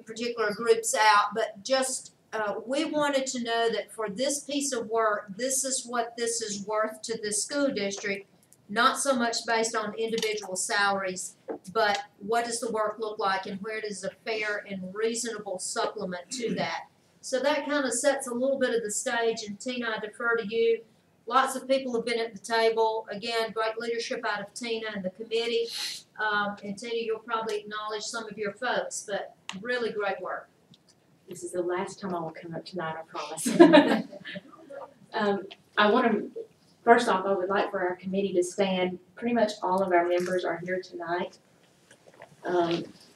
particular groups out, but just we wanted to know that for this piece of work, this is what this is worth to the school district, not so much based on individual salaries, but what does the work look like and where does a fair and reasonable supplement to that. So that kind of sets a little bit of the stage, and Tina, I defer to you. Lots of people have been at the table. Again, great leadership out of Tina and the committee. And Tina, you'll probably acknowledge some of your folks, but really great work. This is the last time I will come up tonight, I promise. I want to, first off, I would like for our committee to stand. Pretty much all of our members are here tonight.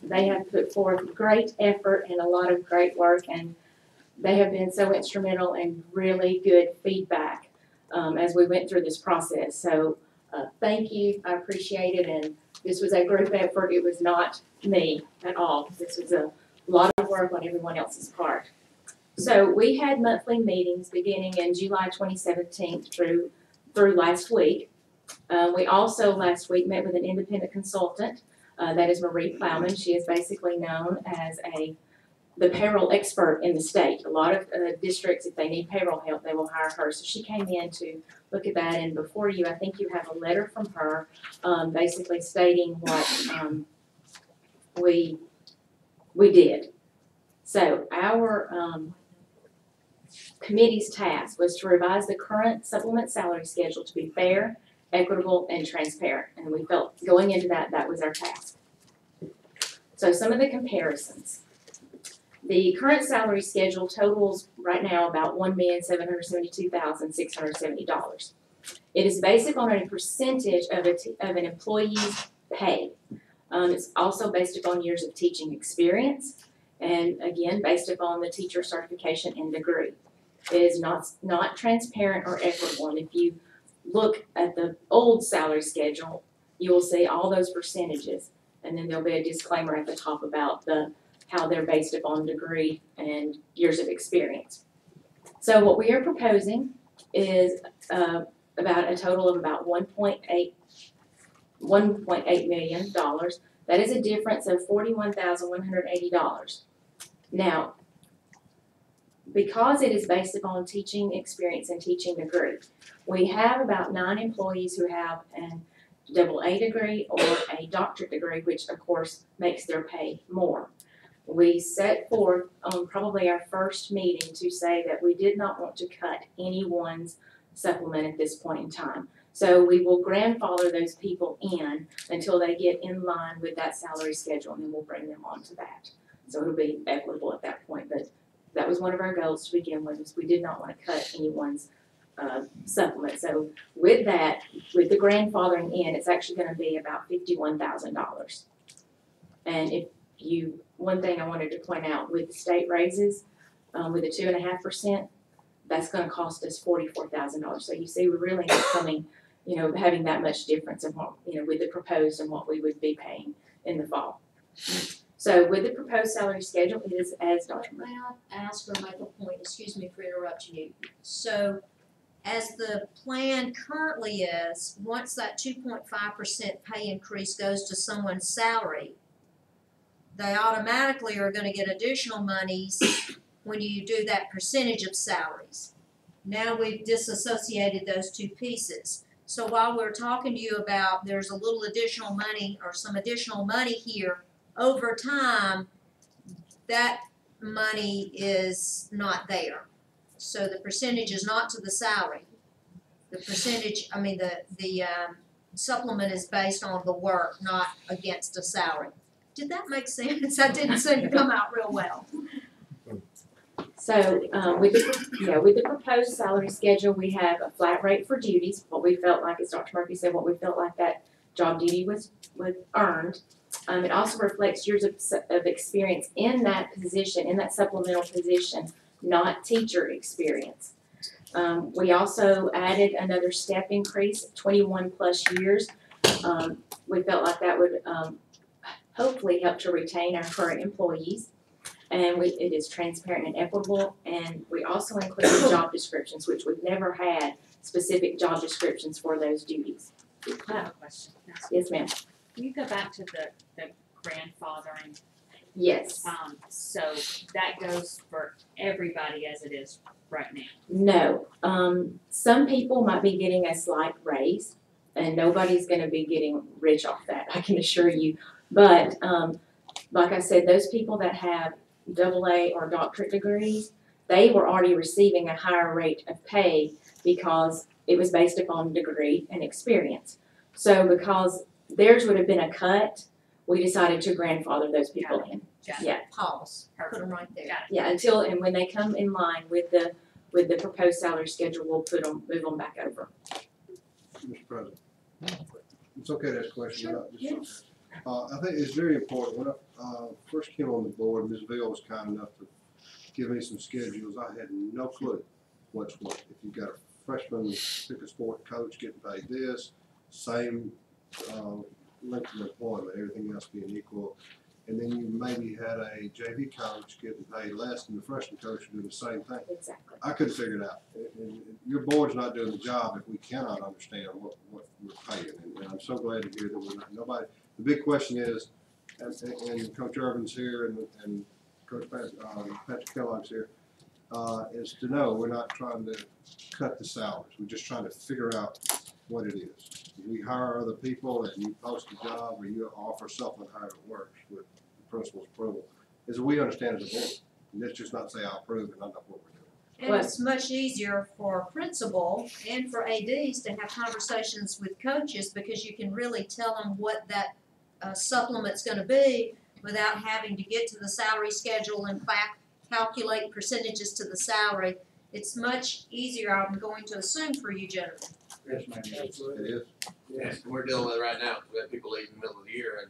They have put forth great effort and a lot of great work, and they have been so instrumental in really good feedback as we went through this process. So thank you, I appreciate it, and this was a group effort. It was not me at all. This was a lot of work on everyone else's part. So we had monthly meetings beginning in July 2017 through last week. We also last week met with an independent consultant, that is Marie Plowman. She is basically known as the payroll expert in the state. A lot of districts, if they need payroll help, they will hire her. So she came in to look at that, and before you, I think you have a letter from her, basically stating what we did. So our committee's task was to revise the current supplement salary schedule to be fair, equitable, and transparent. And we felt going into that was our task. So some of the comparisons. The current salary schedule totals right now about $1,772,670. It is based on a percentage of an employee's pay. It's also based upon years of teaching experience, and again, based upon the teacher certification and degree. It is not transparent or equitable, and if you look at the old salary schedule, you will see all those percentages, and then there'll be a disclaimer at the top about how they're based upon degree and years of experience. So what we are proposing is about a total of about $1.8 million. That is a difference of $41,180. Now, because it is based upon teaching experience and teaching degree, we have about 9 employees who have an AA degree or a doctorate degree, which of course makes their pay more. We set forth on probably our first meeting to say that we did not want to cut anyone's supplement at this point in time. So we will grandfather those people in until they get in line with that salary schedule, and then we'll bring them on to that. So it'll be equitable at that point, but that was one of our goals to begin with, is we did not want to cut anyone's supplement. So with that, with the grandfathering in, it's actually going to be about $51,000. And one thing I wanted to point out with the state raises, with the 2.5%, that's going to cost us $44,000. So you see, we're really not coming, having that much difference in what, with the proposed and what we would be paying in the fall. So with the proposed salary schedule, it is as Dr. May I ask or make a point? Excuse me for interrupting you. So as the plan currently is, once that 2.5% pay increase goes to someone's salary, they automatically are gonna get additional monies when you do that percentage of salaries. Now we've disassociated those two pieces. So while we're talking to you about there's a little additional money or some additional money here, over time, that money is not there. So the percentage is not to the salary. The percentage, I mean, the supplement is based on the work, not against a salary. Did that make sense? That didn't seem to come out real well. So, with the proposed salary schedule, we have a flat rate for duties, what we felt like, as Dr. Murphy said, what we felt like that job duty was earned. It also reflects years of experience in that position, in that supplemental position, not teacher experience. We also added another step increase, 21 plus years. We felt like that would hopefully help to retain our current employees. And it is transparent and equitable, and we also included job descriptions, which we've never had specific job descriptions for those duties. I have a question. Yes, ma'am. Can you go back to the grandfathering? Yes. So that goes for everybody as it is right now? No. Some people might be getting a slight raise, and nobody's gonna be getting rich off that, I can assure you. But, like I said, those people that have AA or doctorate degrees, they were already receiving a higher rate of pay because it was based upon degree and experience. So because theirs would have been a cut, we decided to grandfather those people in. Yeah. Pause. Put them right there. Yeah, and when they come in line with the proposed salary schedule, we'll move them back over. Mr. President, it's okay to ask a question. Yes. I think it's very important. When I first came on the board, Ms. Veal was kind enough to give me some schedules. I had no clue what's what. If you've got a freshman pick a sport coach getting paid this, same length of employment, everything else being equal. And then you maybe had a JV coach getting paid less than the freshman coach doing the same thing. Exactly. I couldn't figure it out. And your board's not doing the job if we cannot understand what we're paying. And I'm so glad to hear that we're not, nobody. The big question is, and Coach Irvin's here and Coach Patrick Kellogg's here, is to know we're not trying to cut the salaries. We're just trying to figure out what it is. We hire other people and you post a job or you offer supplement however it works with the principal's approval. As we understand as a board, let's just not say I approve and I know what we're doing. And it's much easier for a principal and for ADs to have conversations with coaches because you can really tell them what that supplement's gonna be without having to get to the salary schedule and calculate percentages to the salary. It's much easier, I'm going to assume, for you gentlemen. Yes, ma'am. It is. Yes, we're dealing with it right now. We have people leaving in the middle of the year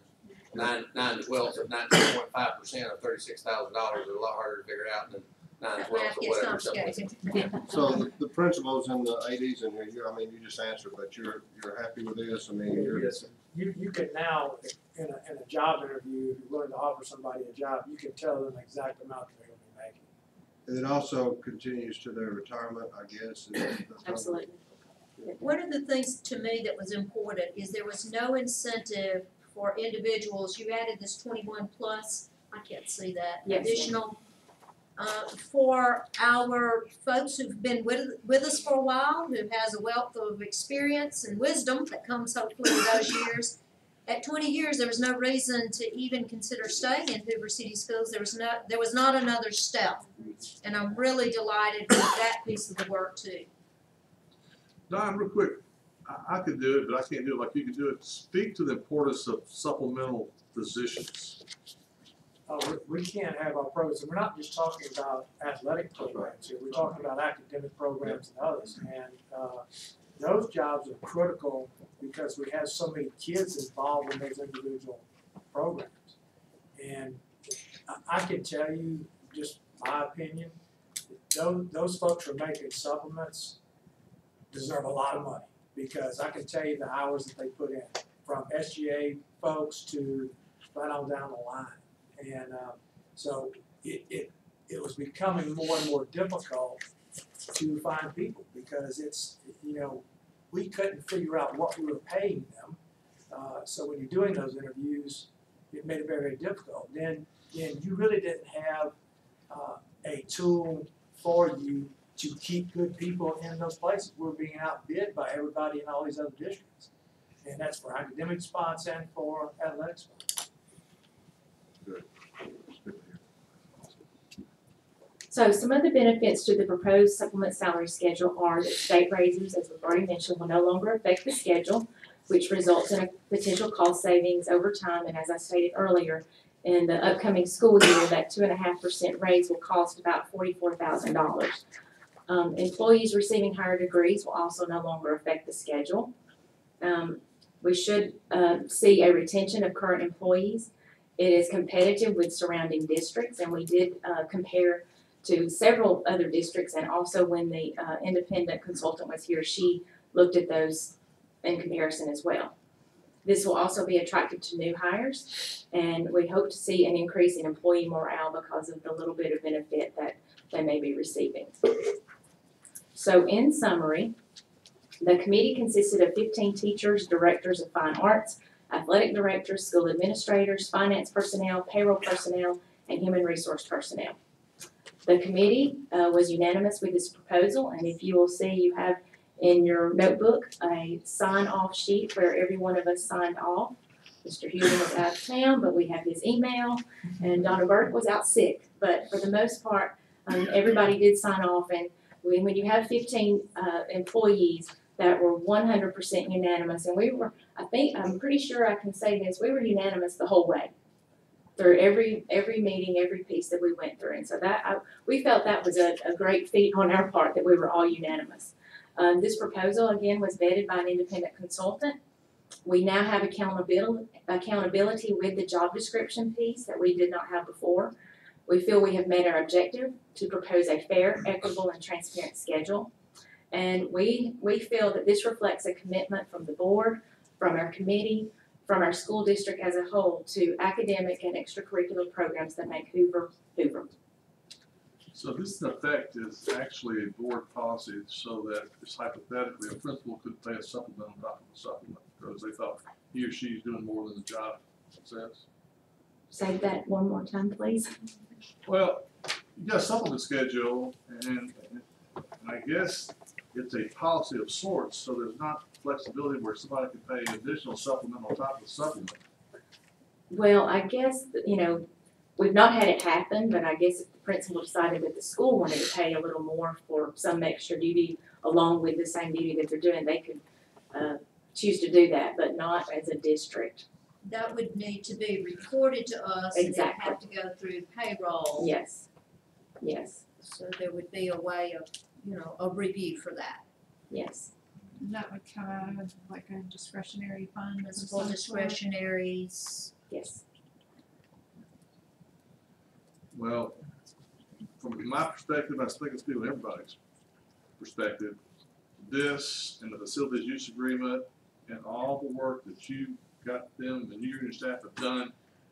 and 9 to 12 of 19.5% of $36,000 is a lot harder to figure out than 9 to 12 Math or gets whatever. complicated. So the principals and the ADs in here, I mean, you just answered, but you're happy with this? I mean, you're. Yes, you can now, in a job interview, if you're willing to offer somebody a job, you can tell them the exact amount that they're gonna be making. And it also continues to their retirement, I guess. Absolutely. One of the things to me that was important is there was no incentive for individuals. You added this 21 plus, I can't see that, Yes, additional. For our folks who've been with us for a while, who has a wealth of experience and wisdom that comes hopefully with those years. At 20 years, there was no reason to even consider staying in Hoover City Schools. There was not another step, and I'm really delighted with that piece of the work too. Don, real quick, I could do it, but I can't do it like you can do it. Speak to the importance of supplemental positions. We can't have our programs, and we're not just talking about athletic programs here, we're talking about academic programs and others. And those jobs are critical because we have so many kids involved in those individual programs. And I can tell you, just my opinion, those folks who are making supplements deserve a lot of money, because I can tell you the hours that they put in, from SGA folks to right on down the line. And so it was becoming more and more difficult to find people because it's, we couldn't figure out what we were paying them. So when you're doing those interviews, it made it very, very difficult. Then you really didn't have a tool for you to keep good people in those places. We're being outbid by everybody in all these other districts. And that's for academic spots and for athletic spots. Good. So some of the benefits to the proposed supplement salary schedule are that state raises, as we've already mentioned, will no longer affect the schedule, which results in a potential cost savings over time. And as I stated earlier, in the upcoming school year, that 2.5% raise will cost about $44,000. Employees receiving higher degrees will also no longer affect the schedule. We should see a retention of current employees. It is competitive with surrounding districts, and we did compare to several other districts, and also when the independent consultant was here, she looked at those in comparison as well. This will also be attractive to new hires, and we hope to see an increase in employee morale because of the little bit of benefit that they may be receiving. So in summary, the committee consisted of 15 teachers, directors of fine arts, athletic directors, school administrators, finance personnel, payroll personnel, and human resource personnel. The committee was unanimous with this proposal, and if you will see, you have in your notebook a sign-off sheet where every one of us signed off. Mr. Hoover was out of town, but we have his email, and Donna Burke was out sick. But for the most part, everybody did sign off, and when you have 15 employees that were 100% unanimous, and we were, I'm pretty sure I can say this, we were unanimous the whole way through every meeting, every piece that we went through. And so we felt that was a great feat on our part that we were all unanimous. This proposal, again, was vetted by an independent consultant. We now have accountability with the job description piece that we did not have before. We feel we have met our objective to propose a fair, equitable, and transparent schedule. And we feel that this reflects a commitment from the board, from our committee, from our school district as a whole to academic and extracurricular programs that make Hoover, Hoover. So this, in effect, is actually a board policy so that it's hypothetically a principal could pay a supplement on top of the supplement because they thought he or she is doing more than the job says. Say that one more time, please. Well, you got a supplement schedule, and I guess it's a policy of sorts, so there's not flexibility where somebody can pay an additional supplement on top of the supplement. Well, I guess, we've not had it happen, but I guess if the principal decided that the school wanted to pay a little more for some extra duty along with the same duty that they're doing, they could choose to do that, but not as a district. That would need to be reported to us. Exactly. And then have to go through payroll. Yes, yes, So there would be a way of, a review for that. yes. And that would come out of like a discretionary fund. of Municipal some sort. discretionaries. Yes. Well, from my perspective, I think it's people everybody's perspective. This and the facilities use agreement and all the work that you got them and you and your staff have done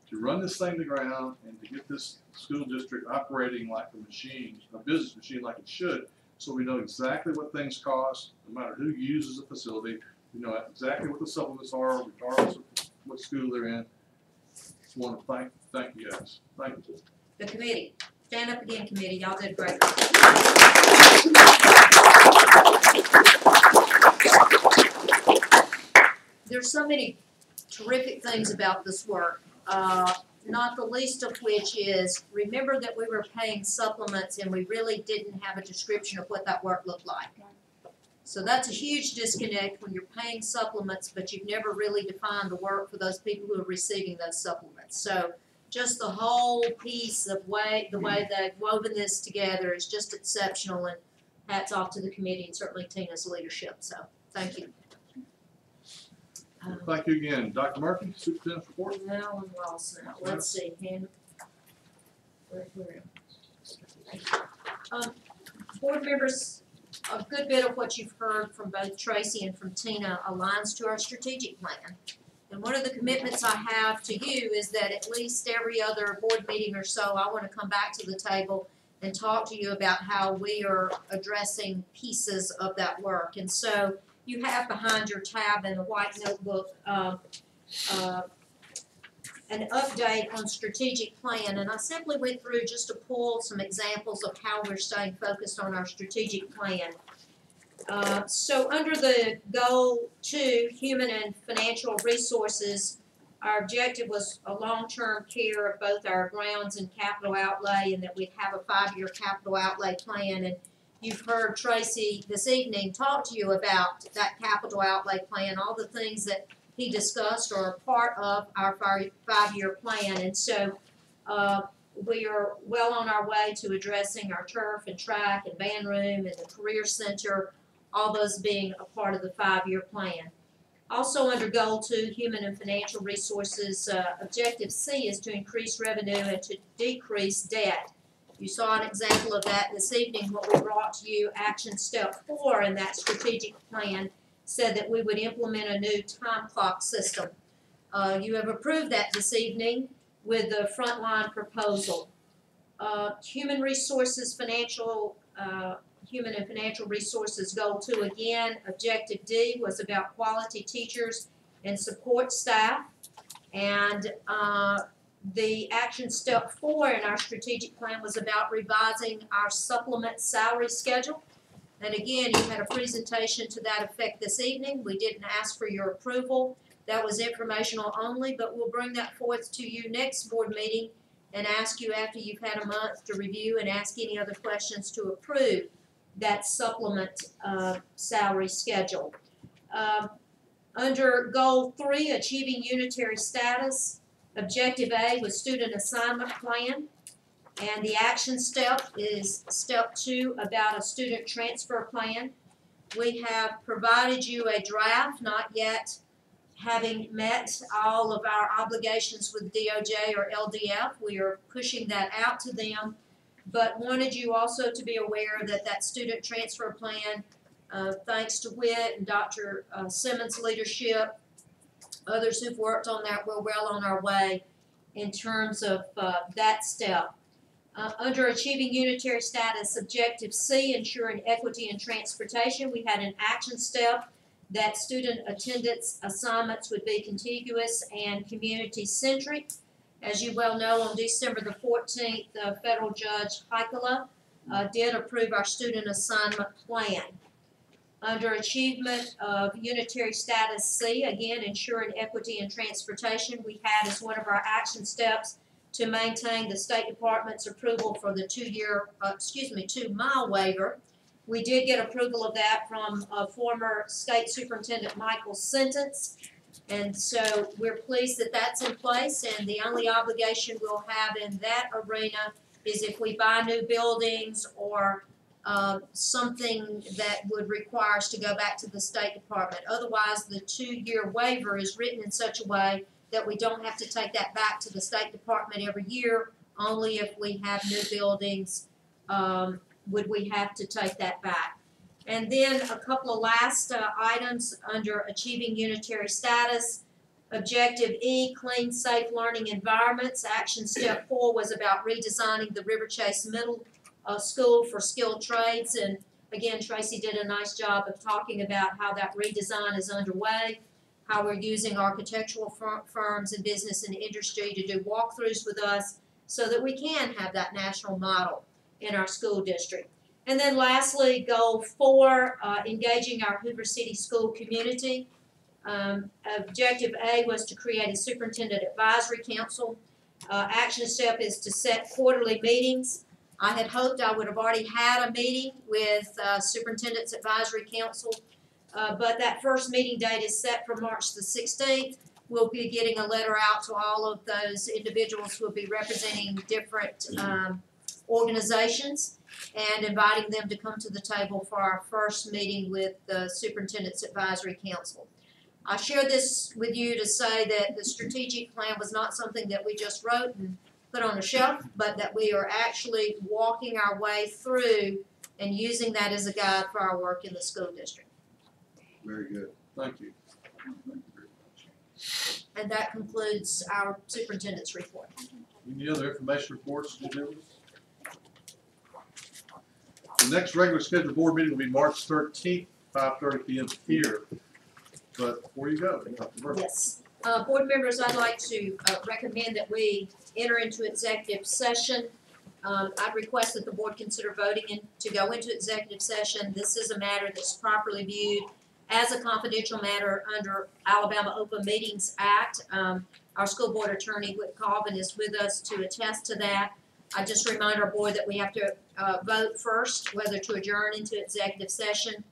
to run this thing to ground and to get this school district operating like a machine, a business machine like it should, so we know exactly what things cost, no matter who uses the facility. We know exactly what the supplements are, regardless of what school they're in. Just want to thank you guys. Thank you. The committee, stand up again, committee, y'all did great. There's so many terrific things about this work, not the least of which is, remember that we were paying supplements and we really didn't have a description of what that work looked like. So that's a huge disconnect when you're paying supplements, but you've never really defined the work for those people who are receiving those supplements. So just the whole piece of the way they've woven this together is just exceptional, and hats off to the committee and certainly Tina's leadership. So thank you. Thank you again. Dr. Murphy, Superintendent's report. Now I'm lost now. Let's see. Board members, a good bit of what you've heard from both Tracy and from Tina aligns to our strategic plan. And one of the commitments I have to you is that at least every other board meeting or so, I want to come back to the table and talk to you about how we are addressing pieces of that work. And so you have behind your tab in the white notebook an update on strategic plan, and I simply went through just to pull some examples of how we're staying focused on our strategic plan. So under the goal 2, human and financial resources, our objective was a long-term care of both our grounds and capital outlay, and that we'd have a 5-year capital outlay plan. And you've heard Tracy this evening talk to you about that capital outlay plan. All the things that he discussed are a part of our 5-year plan. And so we are well on our way to addressing our turf and track and band room and the career center, all those being a part of the 5-year plan. Also under Goal 2, Human and Financial Resources, Objective C is to increase revenue and to decrease debt. You saw an example of that this evening. What we brought to you, Action Step 4 in that strategic plan, said that we would implement a new time clock system. You have approved that this evening with the frontline proposal. Human and Financial Resources Goal 2, again, Objective D was about quality teachers and support staff. And the Action Step 4 in our strategic plan was about revising our supplement salary schedule. And again, you had a presentation to that effect this evening. We didn't ask for your approval. That was informational only, but we'll bring that forth to you next board meeting and ask you after you've had a month to review and ask any other questions to approve that supplement salary schedule. Under Goal 3, Achieving Unitary Status, Objective A was Student Assignment Plan. And the action step is Step 2 about a student transfer plan. We have provided you a draft, not yet having met all of our obligations with DOJ or LDF. We are pushing that out to them, but wanted you also to be aware that that student transfer plan, thanks to Witt and Dr. Simmons' leadership, others who've worked on that, we're well on our way in terms of that step. Under Achieving Unitary Status, Objective C, Ensuring Equity in Transportation, we had an action step that student attendance assignments would be contiguous and community-centric. As you well know, on December the 14th, Federal Judge Heikela did approve our student assignment plan. Under Achievement of Unitary Status C, again, Ensuring Equity in Transportation, we had as one of our action steps to maintain the State Department's approval for the 2-mile waiver. We did get approval of that from former State Superintendent Michael's sentence, and so we're pleased that that's in place, and the only obligation we'll have in that arena is if we buy new buildings or something that would require us to go back to the State Department. Otherwise, the 2-year waiver is written in such a way that we don't have to take that back to the State Department every year. Only if we have new buildings would we have to take that back. And then a couple of last items under Achieving Unitary Status. Objective E, Clean, Safe Learning Environments. Action Step 4 was about redesigning the River Chase Middle School for skilled trades. And again, Tracy did a nice job of talking about how that redesign is underway, how we're using architectural firms and business and industry to do walkthroughs with us so that we can have that national model in our school district. And then lastly, Goal 4, engaging our Hoover City school community. Objective A was to create a superintendent advisory council. Action step is to set quarterly meetings. I had hoped I would have already had a meeting with Superintendent's Advisory Council, but that first meeting date is set for March the 16th. We'll be getting a letter out to all of those individuals who will be representing different organizations and inviting them to come to the table for our first meeting with the Superintendent's Advisory Council. I share this with you to say that the strategic plan was not something that we just wrote and put on a shelf, but that we are actually walking our way through and using that as a guide for our work in the school district. Very good. Thank you. And that concludes our superintendent's report. Any other information reports, new business? The next regular scheduled board meeting will be March 13th, 5:30 p.m. here. But before you go, Yes. Board members, I'd like to recommend that we enter into executive session. I'd request that the board consider voting to go into executive session. This is a matter that's properly viewed as a confidential matter under Alabama Open Meetings Act. Our school board attorney, Whit Colvin, is with us to attest to that. I just remind our board that we have to vote first whether to adjourn into executive session.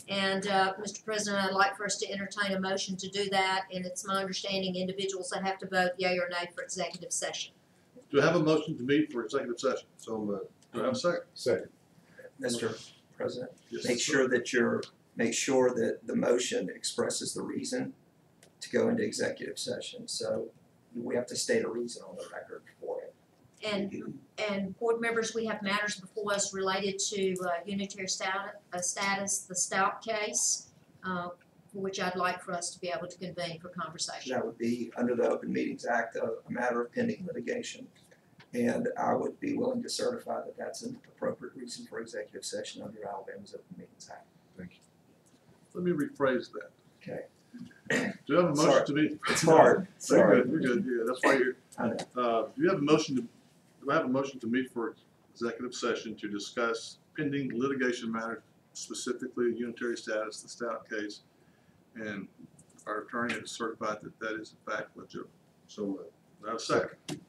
And Mr. President, I'd like for us to entertain a motion to do that. And it's my understanding individuals that have to vote yea or nay for executive session. do I have a motion to meet for executive session? So moved. Do I have a second? Second. Mr. President, Yes, make sir. sure that make sure that the motion expresses the reason to go into executive session. So we have to state a reason on the record for it. And board members, we have matters before us related to unitary status, the Stout case, for which I'd like for us to be able to convene for conversation. That would be under the Open Meetings Act, a matter of pending litigation. And I would be willing to certify that that's an appropriate reason for executive session under Alabama's Open Meetings Act. Thank you. Let me rephrase that. Okay. Do I have a motion to meet? It's hard. Sorry. You're good, yeah, that's why you're. I know. Do you have a motion do I have a motion to meet for executive session to discuss pending litigation matters, specifically unitary status, the Stout case, and our attorney has certified that that is in fact legitimate. So moved. Do I have a second?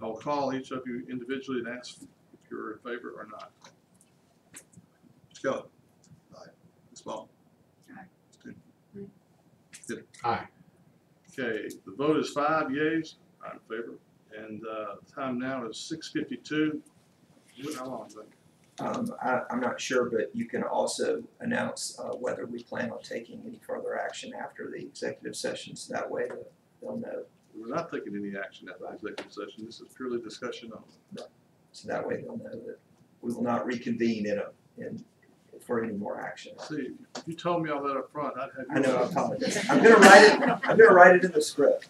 I'll call each of you individually and ask if you're in favor or not. Mr. Kelly? Aye. Ms. Ball? Aye. Ms. Coon? Good. Aye. Okay, the vote is 5 yeas. I'm in favor. And time now is 6:52. How long, I'm not sure, but you can also announce whether we plan on taking any further action after the executive session, so that way they'll know. We're not taking any action at the executive session. This is purely discussion only. So that way they'll know that we will not reconvene for any more action. See, if you told me all that up front, I'd have. I know, I apologize. I'm gonna write it in the script.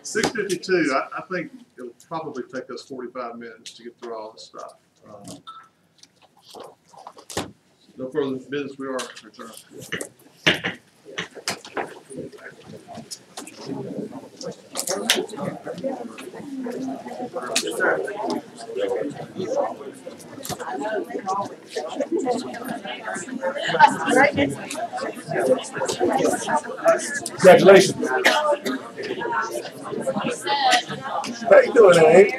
6:52. I think it'll probably take us 45 minutes to get through all this stuff. No further business. We are adjourned. Congratulations. How you doing, Hank?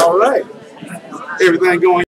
All right. Everything going